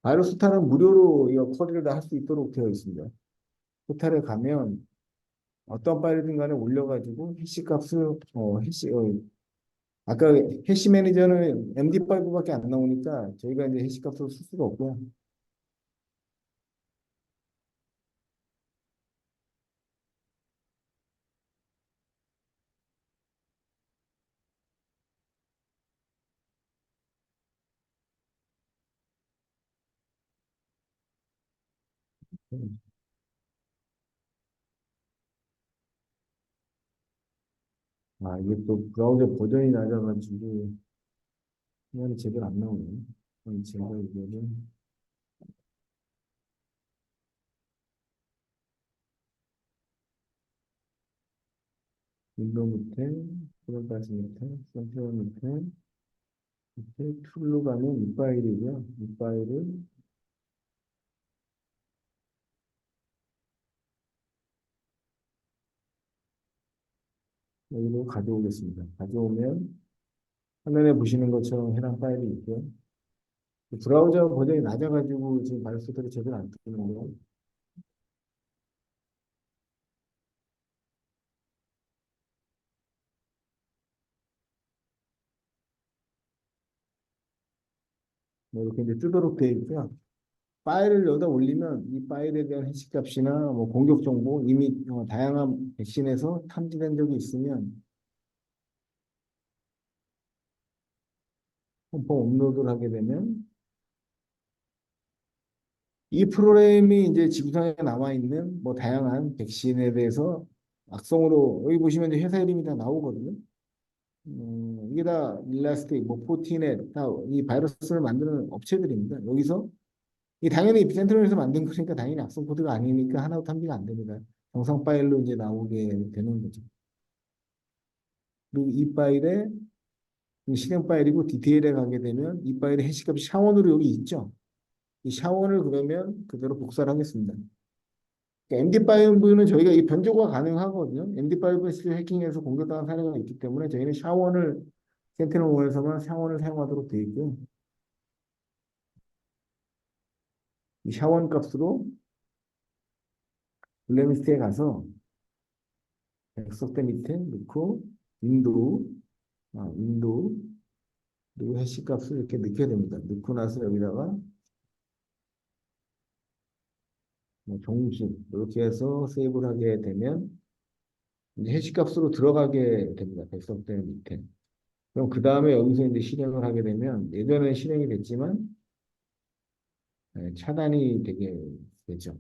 바이러스 토탈은 무료로 이 커리를 다 할 수 있도록 되어 있습니다. 토탈에 가면 어떤 파일이든 간에 올려가지고 해시 값을 아까 해시 매니저는 MD5밖에 안 나오니까 저희가 이제 해시 값을 쓸 수가 없고요. 이게 또 브라우저 버전이 낮아가지고 화면이 제대로 안 나오네요. 그럼 제가 이거를 윈도우 밑에, 프로바스 밑에, 센트럴 밑에 툴로 가면 이 파일이고요. 이 파일을 여기로 가져오겠습니다. 가져오면 화면에 보시는 것처럼 해당 파일이 있고요. 브라우저 버전이 낮아가지고 지금 말소들이 제대로 안 뜨는데요. 이렇게 이제 뜨도록 되어 있고요. 파일을 여기다 올리면 이 파일에 대한 해시값이나 뭐 공격 정보 이미 다양한 백신에서 탐지된 적이 있으면 홈폼 업로드를 하게 되면 이 프로그램이 이제 지구상에 남아 있는 뭐 다양한 백신에 대해서 악성으로 여기 보시면 이제 회사 이름이 다 나오거든요. 이게 다 일라스틱, 뭐 포티넷, 다 이 바이러스를 만드는 업체들입니다. 여기서 이 당연히 에피센트론에서 만든 거니까 당연히 악성 코드가 아니니까 하나도 탐지가 안 됩니다. 정상 파일로 이제 나오게 되는 거죠. 그리고 이 파일에 실행 파일이고 디테일에 가게 되면 이 파일의 해시값이 샤원으로 여기 있죠. 이 샤원을 그러면 그대로 복사를 하겠습니다. MD5는 저희가 이 변조가 가능하거든요. MD5는 실제 해킹해서 공격당한 사례가 있기 때문에 저희는 샤원을 센티널5에서만 샤원을 사용하도록 되어 있고요. 이 샤원 값으로 블랙리스트에 가서 백석대 밑에 넣고 윈도우, 윈도우 그리고 해시 값을 이렇게 넣게 됩니다. 넣고 나서 여기다가 뭐 종식 이렇게 해서 세이브를 하게 되면 이제 해시 값으로 들어가게 됩니다. 백석대 밑에. 그럼 그 다음에 여기서 이제 실행을 하게 되면 예전에 실행이 됐지만 차단이 되게 되죠.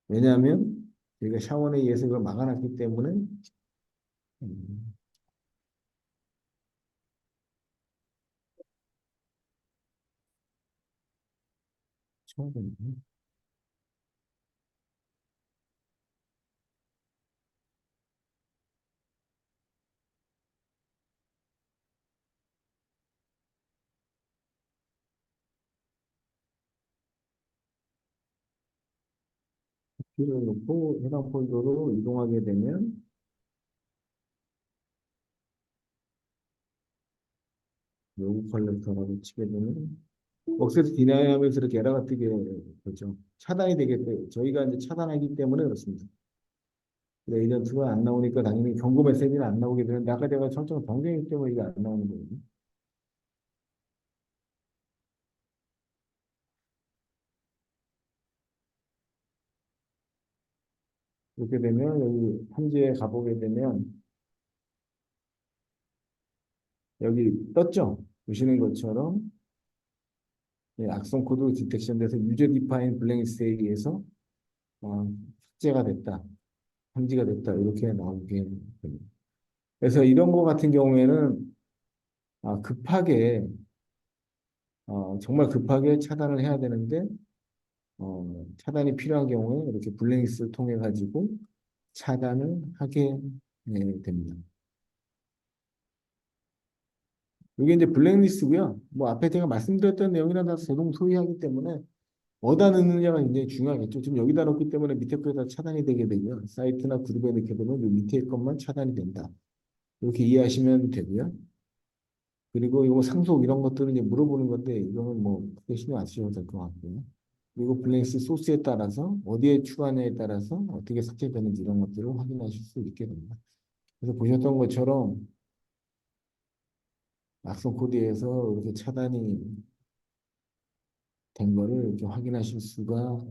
왜냐하면 저희가 샤원에 의해서 이걸 막아놨기 때문에 음, 처음에는 키를 놓고 해당 폴더로 이동하게 되면 로그 컬렉터라고 치게 되면 억세스 디나이 하면서 이렇게 에러가 뜨게 되죠. 차단이 되겠고요. 저희가 이제 차단하기 때문에 그렇습니다. 에이전트가 안 나오니까 당연히 경고 메시지는 안 나오게 되는데 아까 제가 설정 변경이기 때문에 이게 안 나오는 거거든요. 이렇게 되면 여기 탐지에 가보게 되면 여기 떴죠? 보시는 것처럼 악성 코드 디텍션 돼서 유저 디파인 블랙리스트에 의해서 삭제가 됐다, 탐지가 됐다 이렇게 나오게 됩니다. 그래서 이런 거 같은 경우에는 급하게 정말 급하게 차단을 해야 되는데 차단이 필요한 경우에 이렇게 블랙리스트를 통해 가지고 차단을 하게 됩니다. 이게 이제 블랙리스트고요. 뭐 앞에 제가 말씀드렸던 내용이랑 다 대동소이하기 때문에 어디다 넣느냐가 굉장히 중요하겠죠. 지금 여기다 넣기 때문에 밑에 거에다 차단이 되게 되고요. 사이트나 그룹에 넣게 되면 이 밑에 것만 차단이 된다. 이렇게 이해하시면 되고요. 그리고 이거 상속 이런 것들은 이제 물어보는 건데 이거는 뭐 크게 신경 안 쓰셔도 될 것 같고요. 그리고 블랙리스트 소스에 따라서 어디에 추가냐에 따라서 어떻게 삭제되는지 이런 것들을 확인하실 수 있게 됩니다. 그래서 보셨던 것처럼 악성 코드에서 이렇게 차단이 된 거를 이렇게 확인하실 수가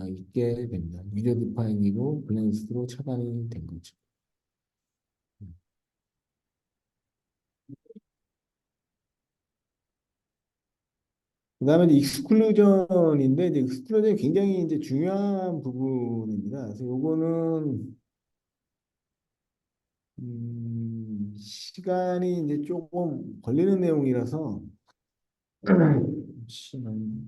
있게 됩니다. 유저 디파인이고 블랙리스트로 차단이 된 거죠. 그 다음에 이제 익스클루전인데 이제 익스클루전이 굉장히 이제 중요한 부분입니다. 그래서 요거는 시간이 이제 조금 걸리는 내용이라서 잠시만요.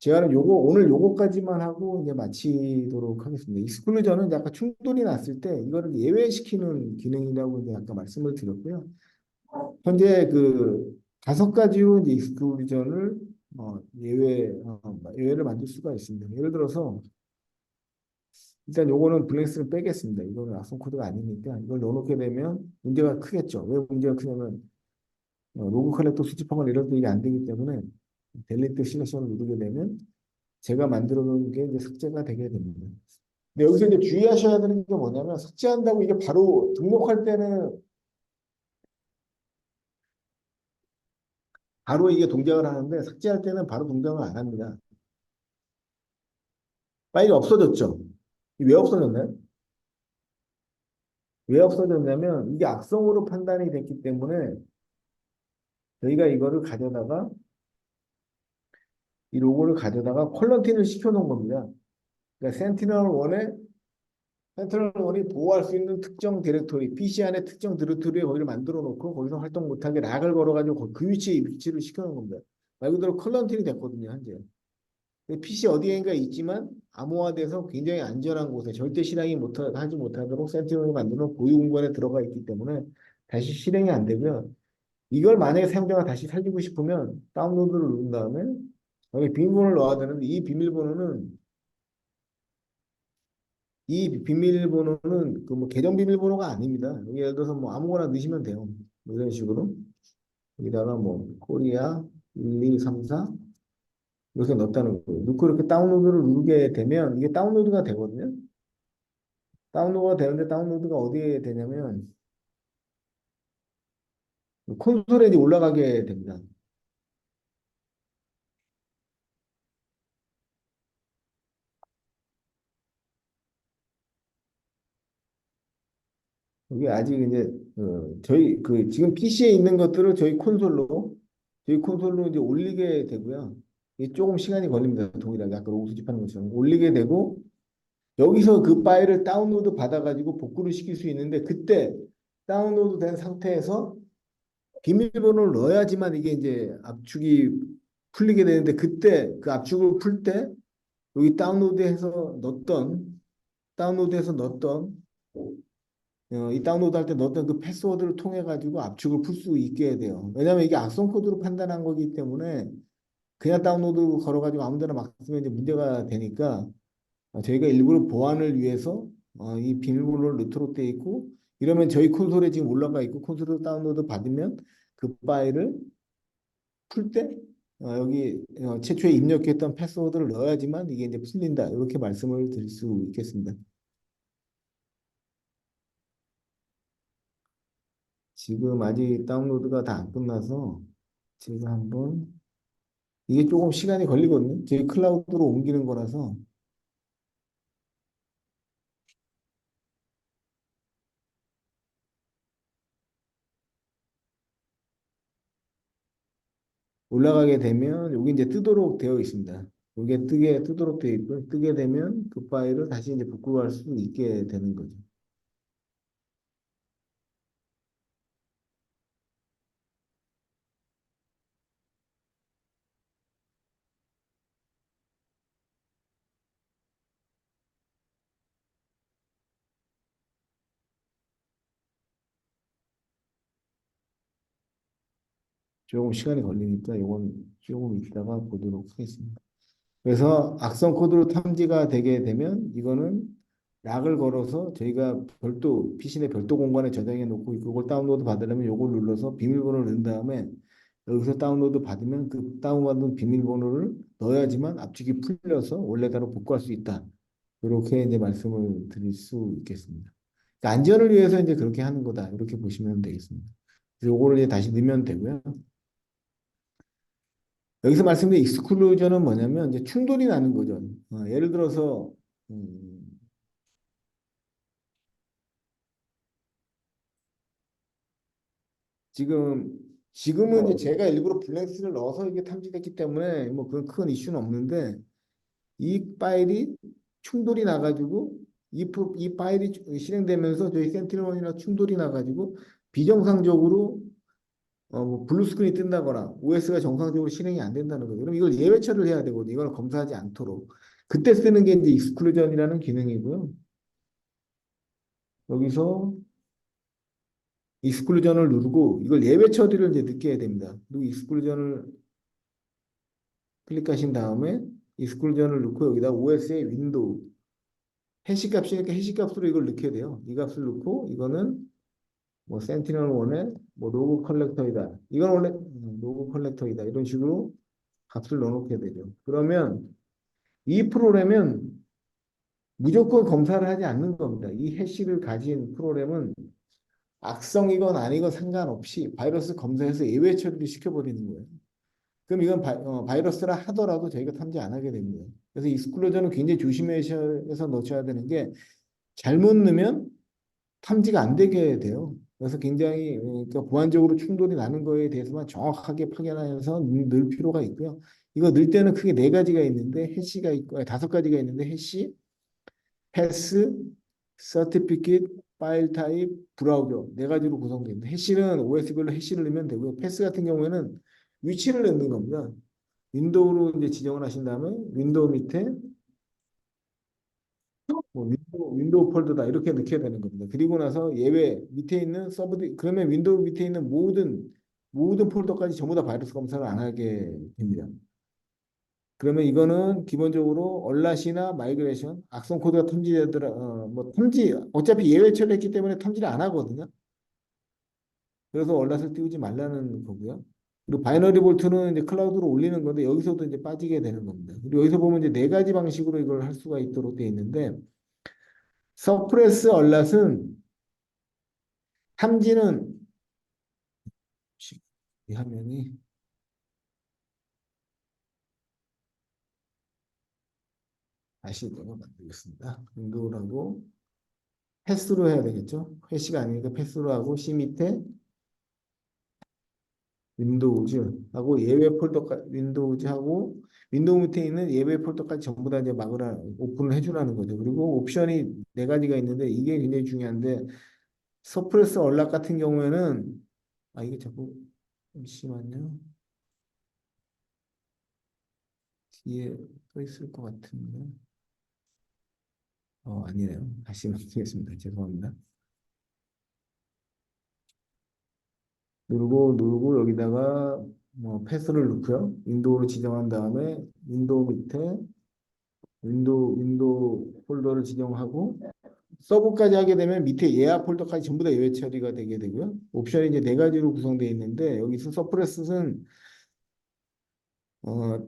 제가 요거 오늘 요거까지만 하고 이제 마치도록 하겠습니다. 익스클루전은 약간 충돌이 났을 때 이거를 예외시키는 기능이라고 이제 아까 말씀을 드렸고요. 현재 그 5가지로 이제 익스클루전을 예외를 만들 수가 있습니다. 예를 들어서 일단 요거는 블랙스를 빼겠습니다. 이거는 악성 코드가 아니니까 이걸 넣어놓게 되면 문제가 크겠죠. 왜 문제가 크냐면 로그 커넥터 수집하거나 이럴 때 이게 안 되기 때문에 델리트 실렉션을 누르게 되면 제가 만들어 놓은 게 이제 삭제가 되게 됩니다. 근데 여기서 이제 주의하셔야 되는 게 뭐냐면 삭제한다고 이게 바로 등록할 때는 바로 이게 동작을 하는데 삭제할 때는 바로 동작을 안 합니다. 파일이 없어졌죠. 왜 없어졌나요? 왜 없어졌냐면 이게 악성으로 판단이 됐기 때문에 저희가 이거를 가져다가 이 로고를 가져다가 퀄런티를 시켜놓은 겁니다. 그러니까 센티널1이 보호할 수 있는 특정 디렉토리, PC 안에 특정 디렉토리에 거기를 만들어 놓고 거기서 활동 못하게 락을 걸어가지고 그 위치에 위치를 시켜놓은 겁니다. 말 그대로 퀄런티이 됐거든요, 현재. PC 어디에인가 있지만 암호화돼서 굉장히 안전한 곳에 절대 하지 못하도록 센티널이 만드는 고유 공간에 들어가 있기 때문에 다시 실행이 안 되고요. 이걸 만약에 사용자가 다시 살리고 싶으면 다운로드를 누른 다음에 여기 비밀번호를 넣어야 되는데 이 비밀번호는 그 뭐 계정 비밀번호가 아닙니다. 여기 예를 들어서 뭐 아무거나 넣으시면 돼요. 뭐 이런 식으로 여기다가 뭐 코리아 1, 2, 3, 4 이렇게 넣었다는 거예요. 넣고 이렇게 다운로드를 누르게 되면 이게 다운로드가 되거든요. 다운로드가 되는데 다운로드가 어디에 되냐면 콘솔에 이제 올라가게 됩니다. 이게 아직 이제 저희 그 지금 PC에 있는 것들을 저희 콘솔로 이제 올리게 되고요. 이게 조금 시간이 걸립니다. 동일하게 아까 로고 수집하는 것처럼 올리게 되고 여기서 그 파일을 다운로드 받아가지고 복구를 시킬 수 있는데 그때 다운로드 된 상태에서 비밀번호를 넣어야지만 이게 이제 압축이 풀리게 되는데 그때 그 압축을 풀 때 여기 다운로드해서 넣었던 이 다운로드 할 때 넣었던 그 패스워드를 통해 가지고 압축을 풀 수 있게 돼요. 왜냐하면 이게 악성 코드로 판단한 거기 때문에 그냥 다운로드 걸어가지고 아무데나 막 쓰면 이제 문제가 되니까 저희가 일부러 보안을 위해서 이 비밀번호를 넣도록 돼 있고 이러면 저희 콘솔에 지금 올라가 있고 콘솔에서 다운로드 받으면 그 파일을 풀 때 여기 최초에 입력했던 패스워드를 넣어야지만 이게 이제 풀린다 이렇게 말씀을 드릴 수 있겠습니다. 지금 아직 다운로드가 다 안 끝나서 제가 한번 이게 조금 시간이 걸리거든요. 저희 클라우드로 옮기는 거라서 올라가게 되면 여기 이제 뜨도록 되어 있습니다. 이게 뜨도록 되어 있고 뜨게 되면 그 파일을 다시 이제 복구할 수 있게 되는 거죠. 조금 시간이 걸리니까 이건 조금 이따가 보도록 하겠습니다. 그래서 악성 코드로 탐지가 되게 되면 이거는 락을 걸어서 저희가 별도 PC 내 별도 공간에 저장해 놓고 그걸 다운로드 받으려면 이걸 눌러서 비밀번호를 넣은 다음에 여기서 다운로드 받으면 그 다운받은 비밀번호를 넣어야지만 압축이 풀려서 원래대로 복구할 수 있다. 이렇게 이제 말씀을 드릴 수 있겠습니다. 그러니까 안전을 위해서 이제 그렇게 하는 거다. 이렇게 보시면 되겠습니다. 그래서 요거를 이제 다시 넣으면 되고요. 여기서 말씀드린 익스클루전은 뭐냐면 이제 충돌이 나는 거죠. 예를 들어서 음, 지금 지금은 이제 제가 일부러 블랙리스트를 넣어서 이게 탐지됐기 때문에 뭐 그런 큰 이슈는 없는데 이 파일이 충돌이 나가지고 이 파일이 실행되면서 저희 센티널이나 충돌이 나가지고 비정상적으로 뭐 블루 스크린이 뜬다거나 OS가 정상적으로 실행이 안 된다는 거죠. 그럼 이걸 예외 처리를 해야 되거든요. 이걸 검사하지 않도록. 그때 쓰는 게 이제 익스클루전이라는 기능이고요. 여기서 익스클루전을 누르고 이걸 예외 처리를 이제 넣게 해야 됩니다. 그리고 익스클루전을 클릭하신 다음에 익스클루전을 넣고 여기다 OS의 윈도우 해시 값이니까 해시 값으로 이걸 넣게 돼요. 이 값을 넣고 이거는 뭐 센티널1의 뭐 로그 컬렉터이다. 이건 원래 로그 컬렉터이다. 이런 식으로 값을 넣어놓게 되죠. 그러면 이 프로그램은 무조건 검사를 하지 않는 겁니다. 이 해시를 가진 프로그램은 악성이건 아니건 상관없이 바이러스 검사해서 예외 처리를 시켜버리는 거예요. 그럼 이건 바이러스라 하더라도 저희가 탐지 안 하게 됩니다. 그래서 익스클루전은 굉장히 조심해서 넣으셔야 되는 게 잘못 넣으면 탐지가 안 되게 돼요. 그래서 굉장히 그러니까 보안적으로 충돌이 나는 거에 대해서만 정확하게 파견해서 넣을 필요가 있고요. 이거 넣을 때는 크게 네 가지가 있는데 해시가 있고 다섯 가지가 있는데 해시, 패스, 서티피킷, 파일 타입, 브라우저 네 가지로 구성됩니다. 해시는 OS별로 해시를 넣으면 되고요. 패스 같은 경우에는 위치를 넣는 겁니다. 윈도우로 이제 지정을 하신 다음에 윈도우 밑에 뭐 윈도우 폴더다 이렇게 넣게 되는 겁니다. 그리고 나서 예외 밑에 있는 그러면 윈도우 밑에 있는 모든 폴더까지 전부 다 바이러스 검사를 안 하게 됩니다. 그러면 이거는 기본적으로 얼라시나 마이그레이션 악성 코드가 탐지되더라 뭐 탐지 어차피 예외 처리했기 때문에 탐지를 안 하거든요. 그래서 얼라스를 띄우지 말라는 거고요. 그리고 바이너리 볼트는 이제 클라우드로 올리는 건데 여기서도 이제 빠지게 되는 겁니다. 그리고 여기서 보면 이제 네 가지 방식으로 이걸 할 수가 있도록 되어 있는데 서프레스 얼랏은 탐지는 이 화면이 다시 내가 만들겠습니다. 윈도우라고 패스로 해야 되겠죠? 회시가 아니니까 패스로 하고 C 밑에 윈도우즈 하고 예외 폴더까지 윈도우즈 하고 윈도우 밑에 있는 예외 폴더까지 전부 다 이제 막으라 오픈을 해주라는 거죠. 그리고 옵션이 네 가지가 있는데 이게 굉장히 중요한데 서프레스 얼락 같은 경우에는 이게 자꾸 잠시만요. 뒤에 또 있을 것 같은데 아니네요. 다시 말씀드리겠습니다. 죄송합니다. 누르고 여기다가 뭐 패스를 넣고요. 윈도우로 지정한 다음에 윈도우 밑에 윈도우 폴더를 지정하고 서브까지 하게 되면 밑에 예약 폴더까지 전부 다 예외 처리가 되게 되고요. 옵션이 이제 네 가지로 구성되어 있는데 여기서 서프레스는 어,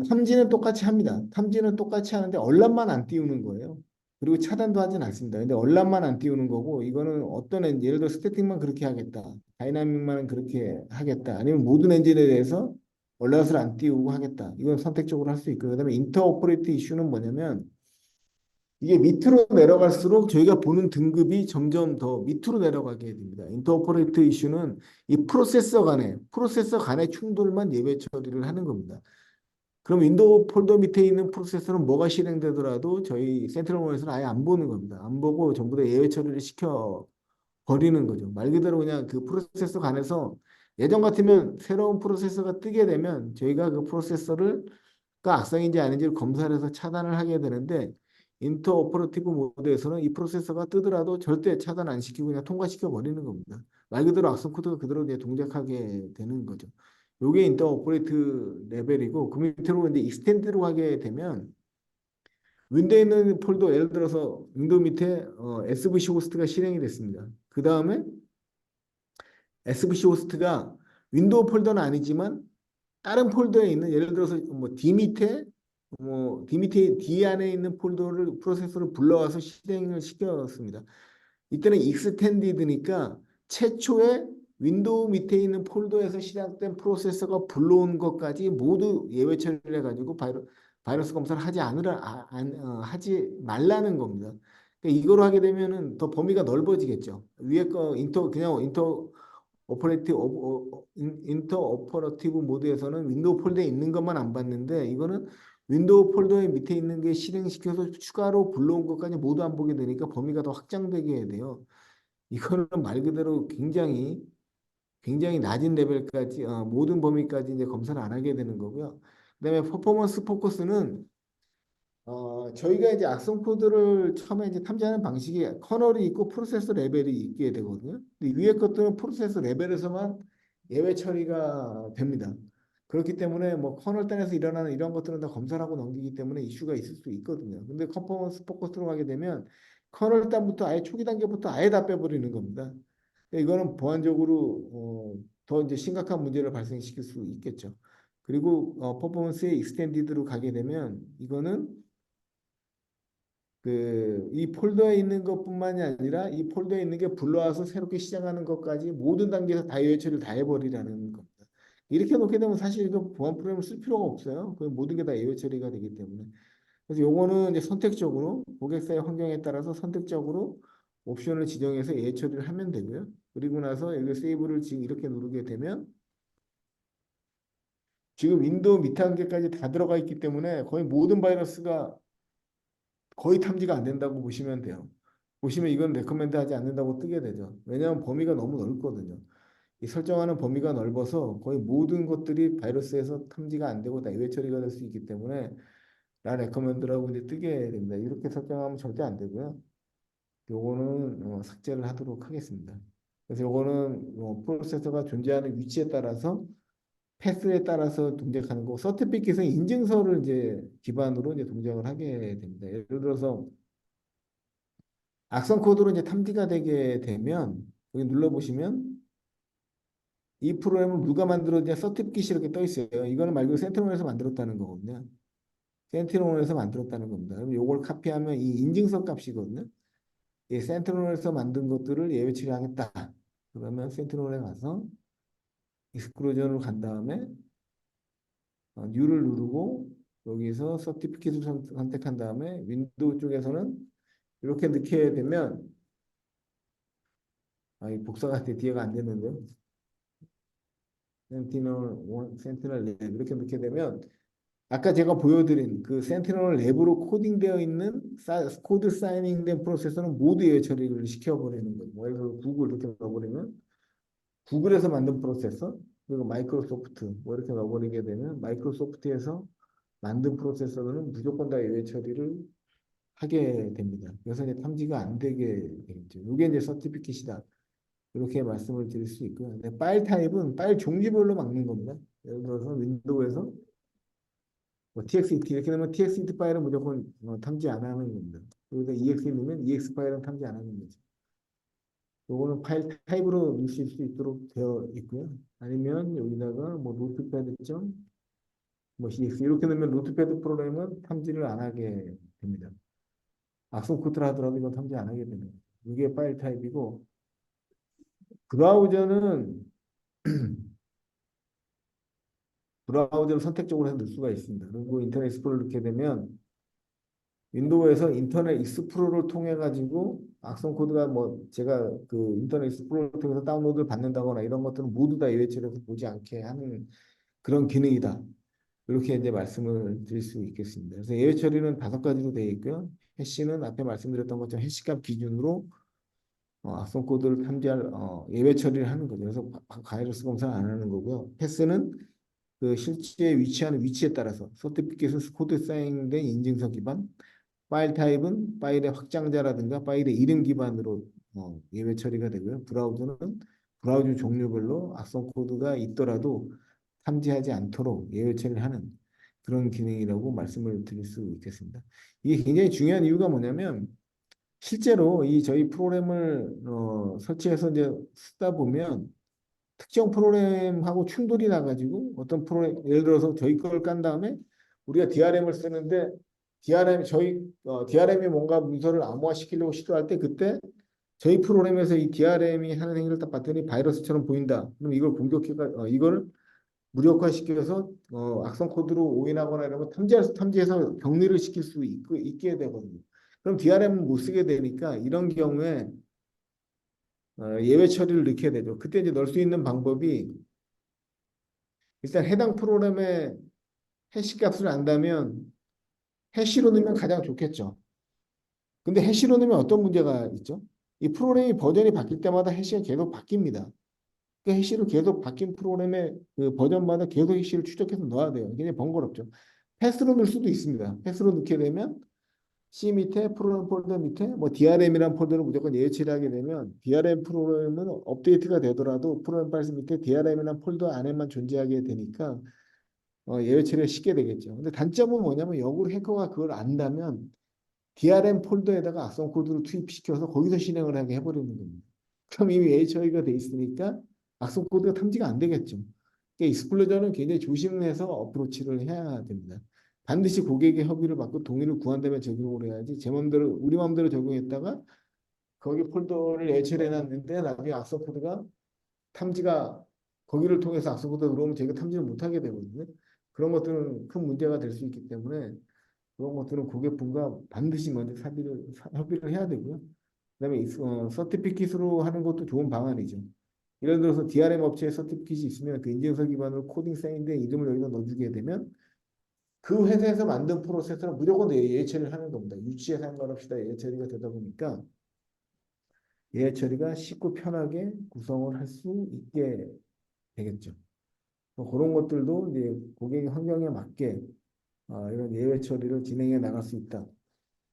탐지는 똑같이 합니다. 탐지는 똑같이 하는데 얼람만 안 띄우는 거예요. 그리고 차단도 하진 않습니다. 근데 얼람만 안 띄우는 거고 이거는 예를 들어 스태틱만 그렇게 하겠다. 다이나믹만은 그렇게 하겠다. 아니면 모든 엔진에 대해서 얼람을 안 띄우고 하겠다. 이건 선택적으로 할 수 있고 그다음에 인터오퍼레이트 이슈는 뭐냐면 이게 밑으로 내려갈수록 저희가 보는 등급이 점점 더 밑으로 내려가게 됩니다. 인터오퍼레이트 이슈는 이 프로세서 간의 충돌만 예외 처리를 하는 겁니다. 그럼 윈도우 폴더 밑에 있는 프로세서는 뭐가 실행되더라도 저희 센트럴원에서는 아예 안 보는 겁니다. 안 보고 전부 다 예외 처리를 시켜 버리는 거죠. 말 그대로 그냥 그 프로세서 간에서 예전 같으면 새로운 프로세서가 뜨게 되면 저희가 그 프로세서를 악성인지 아닌지를 검사를 해서 차단을 하게 되는데 인터오퍼레이티브 모드에서는 이 프로세서가 뜨더라도 절대 차단 안 시키고 그냥 통과시켜 버리는 겁니다. 말 그대로 악성 코드가 그대로 이제 동작하게 되는 거죠. 요게 인터오퍼레이트 레벨이고 그 밑으로 이제 익스텐드로 하게 되면 윈도우에 있는 폴더 예를 들어서 윈도우 밑에 SVC 호스트가 실행이 됐습니다. 그 다음에 SVC 호스트가 윈도우 폴더는 아니지만 다른 폴더에 있는 예를 들어서 뭐 D 밑에 D 안에 있는 폴더를 프로세서를 불러와서 실행을 시켰습니다. 이때는 익스텐디드니까 최초에 윈도우 밑에 있는 폴더에서 시작된 프로세서가 불러온 것까지 모두 예외 처리를 해가지고 바이러스 검사를 하지 말라는 겁니다. 그러니까 이걸 하게 되면은 더 범위가 넓어지겠죠. 위에 거 인터 오퍼러티브 모드에서는 윈도우 폴더에 있는 것만 안 봤는데 이거는 윈도우 폴더의 밑에 있는 게 실행시켜서 추가로 불러온 것까지 모두 안 보게 되니까 범위가 더 확장되게 돼요. 이거는 말 그대로 굉장히 낮은 레벨까지 모든 범위까지 이제 검사를 안 하게 되는 거고요. 그다음에 퍼포먼스 포커스는 저희가 이제 악성 코드를 처음에 이제 탐지하는 방식이 커널이 있고 프로세서 레벨이 있게 되거든요. 근데 위에 것들은 프로세서 레벨에서만 예외 처리가 됩니다. 그렇기 때문에 뭐 커널 단에서 일어나는 이런 것들은 다 검사를 하고 넘기기 때문에 이슈가 있을 수 있거든요. 근데 퍼포먼스 포커스로 가게 되면 커널 단부터 아예 초기 단계부터 아예 다 빼버리는 겁니다. 이거는 보안적으로 더 이제 심각한 문제를 발생시킬 수 있겠죠. 그리고 퍼포먼스의 익스텐디드로 가게 되면 이거는 이 폴더에 있는 것뿐만이 아니라 이 폴더에 있는 게 불러와서 새롭게 시작하는 것까지 모든 단계에서 다 요처리를 다 해버리라는 겁니다. 이렇게 놓게 되면 사실 이거 보안 프로그램을 쓸 필요가 없어요. 그 모든 게 다 예외 처리가 되기 때문에. 그래서 요거는 이제 선택적으로 고객사의 환경에 따라서 선택적으로 옵션을 지정해서 예외 처리를 하면 되고요. 그리고 나서 여기 세이브를 지금 이렇게 누르게 되면 지금 윈도우 밑 단계까지 다 들어가 있기 때문에 거의 모든 바이러스가 거의 탐지가 안 된다고 보시면 돼요. 보시면 이건 레커멘드 하지 않는다고 뜨게 되죠. 왜냐하면 범위가 너무 넓거든요. 이 설정하는 범위가 넓어서 거의 모든 것들이 바이러스에서 탐지가 안 되고 다 예외 처리가 될 수 있기 때문에 라 레커멘드라고 이제 뜨게 됩니다. 이렇게 설정하면 절대 안 되고요. 요거는 삭제를 하도록 하겠습니다. 그래서 요거는 프로세서가 존재하는 위치에 따라서 패스에 따라서 동작하는 거, 서티피케이션 인증서를 이제 기반으로 이제 동작을 하게 됩니다. 예를 들어서 악성 코드로 이제 탐지가 되게 되면 여기 눌러보시면 이 프로그램을 누가 만들었냐 서티피킷이 이렇게 떠 있어요. 이거는 말 그대로 센티널에서 만들었다는 거거든요. 센티널에서 만들었다는 겁니다. 그럼 요걸 카피하면 이 인증서 값이거든요. 이 센티널에서 만든 것들을 예외 처리하겠다. 그러면 센티널에 가서 익스클루전으로 간 다음에 뉴를 누르고 여기서 서티피킷을 선택한 다음에 윈도우 쪽에서는 이렇게 넣게 되면 이 복사가 뒤에가 안 됐는데요. 센티널 1, 센티널 랩 이렇게 넣게 되면 아까 제가 보여드린 그 센티널 랩으로 코딩되어 있는 코드 사이닝된 프로세서는 모두 예외 처리를 시켜버리는 거예요. 예를 들어 구글 이렇게 넣어버리면 구글에서 만든 프로세서 그리고 마이크로소프트 뭐 이렇게 넣어버리게 되면 마이크로소프트에서 만든 프로세서는 무조건 다 예외 처리를 하게 됩니다. 그래서 이제 탐지가 안 되게 되겠죠. 이게 이제 서티피킷이다. 이렇게 말씀을 드릴 수 있고요. 근데 파일 타입은 파일 종류별로 막는 겁니다. 예를 들어서 윈도우에서 뭐 txt 이렇게 되면 txt 파일은 무조건 탐지 안 하는 겁니다. 여기다 exe 넣으면 ex 파일은 탐지 안 하는 거죠. 요거는 파일 타입으로 넣으실 수 있도록 되어 있고요. 아니면 여기다가 뭐 노트패드 뭐 ex 이렇게 넣으면 노트패드 프로그램은 탐지를 안 하게 됩니다. 악성 코드를 하더라도 이건 탐지 안 하게 됩니다. 이게 파일 타입이고 브라우저는 브라우저를 선택적으로 해서 넣을 수가 있습니다. 그리고 인터넷 익스플로러 넣게 되면 윈도우에서 인터넷 익스플로러를 통해 가지고 악성 코드가 뭐 제가 그 인터넷 익스플로러를 통해서 다운로드를 받는다거나 이런 것들은 모두 다 예외 처리해서 보지 않게 하는 그런 기능이다. 이렇게 이제 말씀을 드릴 수 있겠습니다. 그래서 예외 처리는 5가지로 되어 있고요. 해시는 앞에 말씀드렸던 것처럼 해시값 기준으로 악성 코드를 탐지할 예외 처리를 하는 거죠. 그래서 바이러스 검사를 안 하는 거고요. 패스는 그 실제 위치하는 위치에 따라서 서티피케이션 코드 사인된 인증서 기반, 파일 타입은 파일의 확장자라든가 파일의 이름 기반으로 예외 처리가 되고요. 브라우저는 브라우저 종류별로 악성 코드가 있더라도 탐지하지 않도록 예외 처리를 하는 그런 기능이라고 말씀을 드릴 수 있겠습니다. 이게 굉장히 중요한 이유가 뭐냐면 실제로 이 저희 프로그램을 설치해서 이제 쓰다 보면 특정 프로그램하고 충돌이 나가지고 어떤 프로그램 예를 들어서 저희 걸 깐 다음에 우리가 DRM을 쓰는데 DRM이 뭔가 문서를 암호화시키려고 시도할 때 그때 저희 프로그램에서 이 DRM이 하는 행위를 딱 봤더니 바이러스처럼 보인다. 그럼 이걸 공격해가 이거를 무력화시켜서 악성 코드로 오인하거나 이런 거 탐지해서 격리를 시킬 수 있게 되거든요. 그럼 DRM은 못 쓰게 되니까 이런 경우에 예외 처리를 넣게 되죠. 그때 이제 넣을 수 있는 방법이 일단 해당 프로그램의 해시 값을 안다면 해시로 넣으면 가장 좋겠죠. 근데 해시로 넣으면 어떤 문제가 있죠? 이 프로그램이 버전이 바뀔 때마다 해시가 계속 바뀝니다. 그 해시를 계속 바뀐 프로그램의 그 버전마다 계속 해시를 추적해서 넣어야 돼요. 굉장히 번거롭죠. 패스로 넣을 수도 있습니다. 패스로 넣게 되면 C 밑에 프로그램 폴더 밑에 뭐 DRM이라는 폴더를 무조건 예외 처리하게 되면 DRM 프로그램은 업데이트가 되더라도 프로그램 파일 밑에 DRM이라는 폴더 안에만 존재하게 되니까 예외 처리가 쉽게 되겠죠. 근데 단점은 뭐냐면 역으로 해커가 그걸 안다면 DRM 폴더에다가 악성 코드를 투입시켜서 거기서 실행을 하게 해버리는 겁니다. 그럼 이미 예외 처리가 돼 있으니까 악성 코드가 탐지가 안 되겠죠. 그러니까 익스플로전은 굉장히 조심해서 어프로치를 해야 됩니다. 반드시 고객의 협의를 받고 동의를 구한 다음에 적용을 해야지 제 마음대로 우리 마음대로 적용했다가 거기 폴더를 예외 처리해놨는데 나중에 악성 코드가 탐지가 거기를 통해서 악성코드가 들어오면 저희가 탐지를 못하게 되거든요. 그런 것들은 큰 문제가 될 수 있기 때문에 그런 것들은 고객분과 반드시 먼저 협의를 해야 되고요. 그다음에 서티피킷으로 하는 것도 좋은 방안이죠. 예를 들어서 DRM 업체에 서티피킷이 있으면 그 인증서 기반으로 코딩 사인된 이름을 여기다 넣어주게 되면 그 회사에서 만든 프로세서는 무조건 예외 처리를 하는 겁니다. 유치에 상관없이 다 예외 처리가 되다 보니까 예외 처리가 쉽고 편하게 구성을 할 수 있게 되겠죠. 뭐 그런 것들도 이제 고객의 환경에 맞게 이런 예외 처리를 진행해 나갈 수 있다.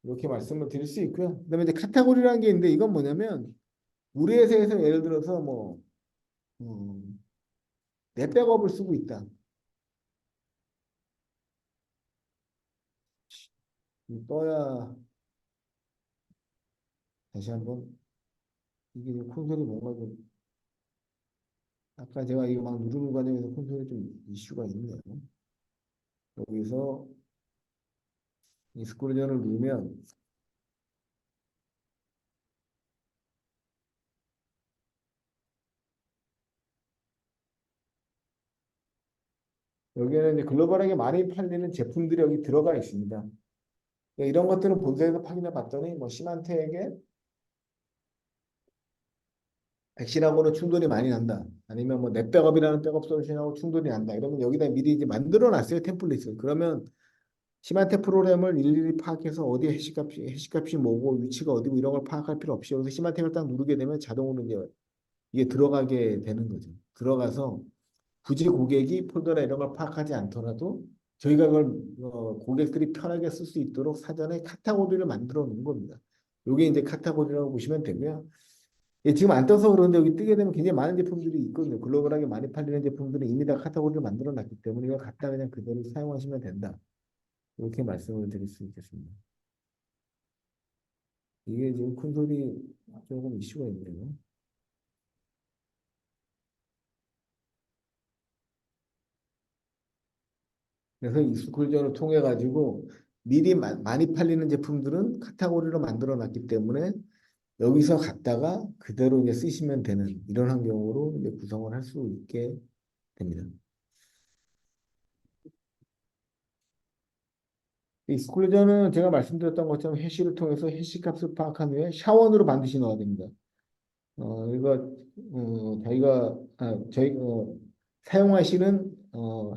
이렇게 말씀을 드릴 수 있고요. 그다음에 이제 카테고리라는 게 있는데 이건 뭐냐면 우리 회사에서 예를 들어서 뭐 넷백업을 쓰고 있다. 떠야 다시 한번 이게 콘솔이 뭔가 좀 아까 제가 이거 막 누르는 과정에서 콘솔이 좀 이슈가 있네요. 여기서 이 스크롤전을 누르면 여기에는 이제 글로벌하게 많이 팔리는 제품들이 여기 들어가 있습니다. 그러니까 이런 것들은 본사에서 확인해 봤더니 뭐 시만텍에 백신하고는 충돌이 많이 난다. 아니면 뭐 넷백업이라는 백업 솔루션하고 충돌이 난다. 이러면 여기다 미리 이제 만들어 놨어요. 템플릿을. 그러면 시마테 프로그램을 일일이 파악해서 어디에 해시값이 뭐고 위치가 어디고 이런 걸 파악할 필요 없이 여기서 시마텍을 딱 누르게 되면 자동으로 이제 이게 들어가게 되는 거죠. 들어가서 굳이 고객이 폴더나 이런 걸 파악하지 않더라도 저희가 그걸 고객들이 편하게 쓸 수 있도록 사전에 카테고리를 만들어 놓은 겁니다. 이게 이제 카테고리라고 보시면 되고요. 예, 지금 안 떠서 그런데 여기 뜨게 되면 굉장히 많은 제품들이 있거든요. 글로벌하게 많이 팔리는 제품들은 이미 다 카테고리를 만들어 놨기 때문에 이걸 갖다 그냥 그대로 사용하시면 된다. 이렇게 말씀을 드릴 수 있겠습니다. 이게 지금 큰 소리 조금 이슈가 있네요. 그래서 이 스쿨전을 통해 가지고 미리 많이 팔리는 제품들은 카테고리로 만들어 놨기 때문에 여기서 갖다가 그대로 이제 쓰시면 되는 이런 환경으로 이제 구성을 할 수 있게 됩니다. 이 스쿨전은 제가 말씀드렸던 것처럼 해시를 통해서 해시 값을 파악한 후에 샤원으로 반드시 넣어야 됩니다. 이거 저희 사용하시는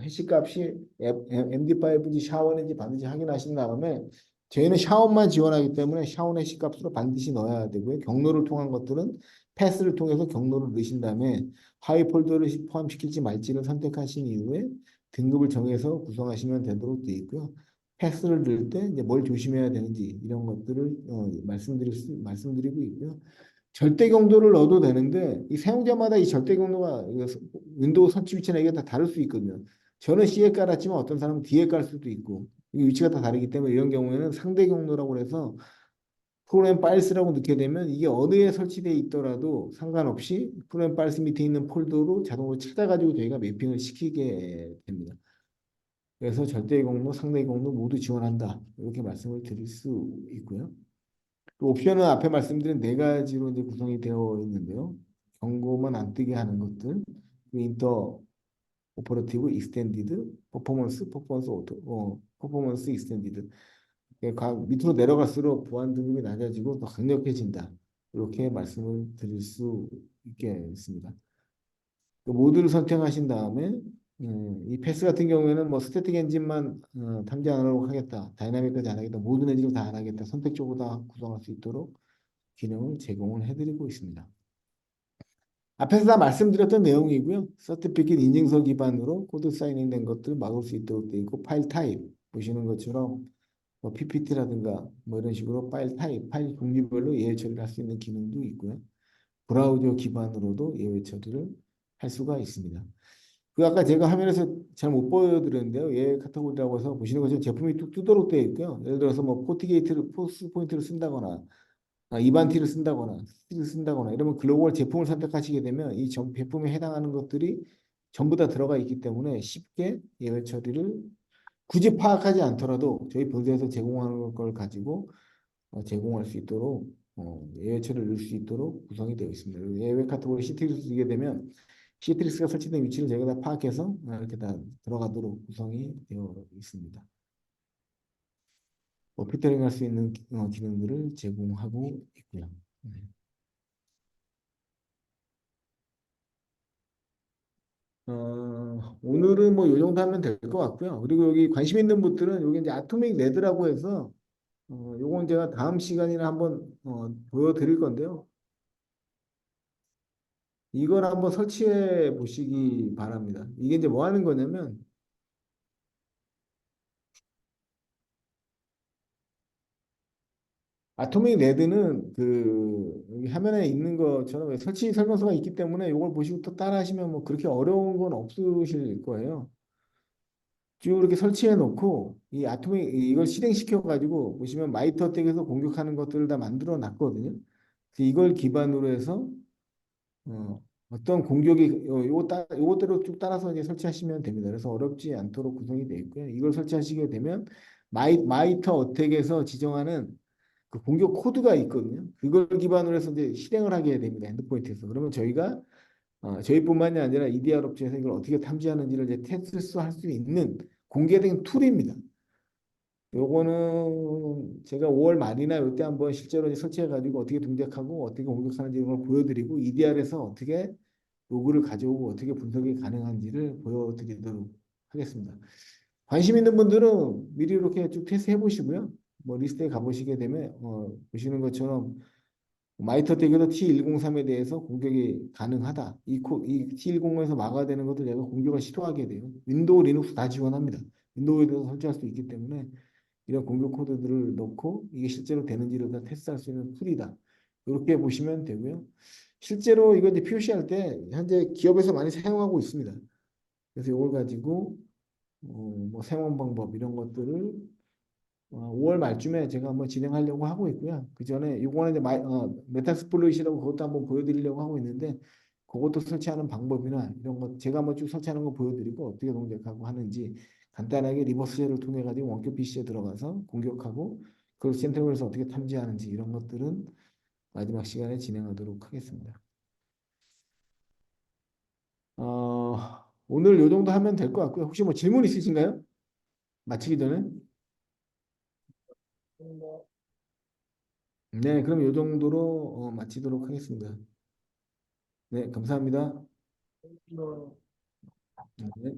해시값이 MD5인지 샤원인지 반드시 확인하신 다음에 저희는 샤원만 지원하기 때문에 샤원 해시값으로 반드시 넣어야 되고요. 경로를 통한 것들은 패스를 통해서 경로를 넣으신 다음에 파이 폴더를 포함시킬지 말지를 선택하신 이후에 등급을 정해서 구성하시면 되도록 되어 있고요. 패스를 넣을 때 이제 뭘 조심해야 되는지 이런 것들을 말씀드리고 있고요. 절대 경도를 넣어도 되는데 이 사용자마다 이 절대 경도가 윈도우 설치 위치나 이게 다 다를 수 있거든요. 저는 C에 깔았지만 어떤 사람은 D에 깔 수도 있고 이 위치가 다 다르기 때문에 이런 경우에는 상대 경로라고 해서 프로그램 파일스라고 넣게 되면 이게 어디에 설치되어 있더라도 상관없이 프로그램 파일스 밑에 있는 폴더로 자동으로 찾아가지고 저희가 매핑을 시키게 됩니다. 그래서 절대 경로, 상대 경로 모두 지원한다. 이렇게 말씀을 드릴 수 있고요. 그 옵션은 앞에 말씀드린 네 가지로 이제 구성이 되어 있는데요. 경고만 안 뜨게 하는 것들, 그 인터 오퍼레이티브 익스텐디드, 퍼포먼스 익스텐디드. 밑으로 내려갈수록 보안 등급이 낮아지고 더 강력해진다. 이렇게 말씀을 드릴 수 있겠습니다. 그 모드를 선택하신 다음에 이 패스 같은 경우에는 뭐 스태틱 엔진만 탐지 안 하려고 하겠다. 다이나믹까지 안 하겠다. 모든 엔진을 다 안 하겠다. 선택적으로 다 구성할 수 있도록 기능을 제공을 해드리고 있습니다. 앞에서 다 말씀드렸던 내용이고요. 서티피킷 인증서 기반으로 코드 사인인된 것들을 막을 수 있도록 되어 있고 파일 타입 보시는 것처럼 뭐 PPT라든가 뭐 이런 식으로 파일 타입, 파일 종류별로 예외 처리를 할 수 있는 기능도 있고요. 브라우저 기반으로도 예외 처리를 할 수가 있습니다. 그 아까 제가 화면에서 잘 못 보여드렸는데요. 예외 카테고리라고 해서 보시는 것처럼 제품이 뚝 뜨도록 되어 있고요. 예를 들어서 뭐 포트게이트를 포스 포인트를 쓴다거나 이반티를 쓴다거나 스틸을 쓴다거나 이러면 글로벌 제품을 선택하시게 되면 이 제품에 해당하는 것들이 전부 다 들어가 있기 때문에 쉽게 예외 처리를 굳이 파악하지 않더라도 저희 본사에서 제공하는 걸 가지고 제공할 수 있도록 예외 처리를 넣을 수 있도록 구성이 되어 있습니다. 예외 카테고리 CT를 쓰게 되면 시트리스가 설치된 위치를 저희가 다 파악해서 이렇게 다 들어가도록 구성이 되어 있습니다. 피터링 할 수 있는 기능들을 제공하고 있고요. 네. 오늘은 뭐 요 정도 하면 될 것 같고요. 그리고 여기 관심 있는 분들은 여기 이제 아토믹 레드라고 해서 요건 제가 다음 시간이나 한번 보여드릴 건데요. 이걸 한번 설치해 보시기 바랍니다. 이게 이제 뭐 하는 거냐면 아토믹 레드는 그 여기 화면에 있는 것처럼 설치 설명서가 있기 때문에 이걸 보시고 또 따라 하시면 뭐 그렇게 어려운 건 없으실 거예요. 쭉 이렇게 설치해 놓고 이 아토믹 이걸 실행시켜 가지고 보시면 마이터 덱에서 공격하는 것들을 다 만들어 놨거든요. 그래서 이걸 기반으로 해서 어떤 공격이 요것대로 쭉 따라서 이제 설치하시면 됩니다. 그래서 어렵지 않도록 구성이 되어 있고요. 이걸 설치하시게 되면 마이터 어택에서 지정하는 그 공격 코드가 있거든요. 그걸 기반으로 해서 이제 실행을 하게 됩니다. 엔드포인트에서. 그러면 저희가 저희뿐만이 아니라 EDR 업체에서 이걸 어떻게 탐지하는지를 이제 테스트할 수 있는 공개된 툴입니다. 요거는 제가 5월 말이나 이때 한번 실제로 이제 설치해가지고 어떻게 동작하고 어떻게 공격하는지 이런 걸 보여드리고 EDR에서 어떻게 로그를 가져오고 어떻게 분석이 가능한지를 보여드리도록 하겠습니다. 관심 있는 분들은 미리 이렇게 쭉 테스트 해보시고요. 뭐 리스트에 가보시게 되면 보시는 것처럼 마이터 덱에서 T103에 대해서 공격이 가능하다. 이 T105에서 막아야 되는 것들 내가 공격을 시도하게 돼요. 윈도우, 리눅스 다 지원합니다. 윈도우에도 설치할 수 있기 때문에 이런 공격 코드들을 넣고 이게 실제로 되는지를 다 테스트할 수 있는 툴이다. 이렇게 보시면 되고요. 실제로 이거 이제 POC 할 때 현재 기업에서 많이 사용하고 있습니다. 그래서 이걸 가지고 뭐 사용 방법 이런 것들을 5월 말쯤에 제가 한번 진행하려고 하고 있고요. 그 전에 이거는 이제 메타스플로이시라고 그것도 한번 보여드리려고 하고 있는데 그것도 설치하는 방법이나 이런 것 제가 한번 쭉 설치하는 거 보여드리고 어떻게 동작하고 하는지 간단하게 리버스제를 통해 가지고 원격 PC에 들어가서 공격하고 그걸 센트럴에서 어떻게 탐지하는지 이런 것들은 마지막 시간에 진행하도록 하겠습니다. 오늘 요 정도 하면 될 것 같고요. 혹시 뭐 질문 있으신가요? 마치기 전에? 네, 그럼 요 정도로 마치도록 하겠습니다. 네, 감사합니다. 네.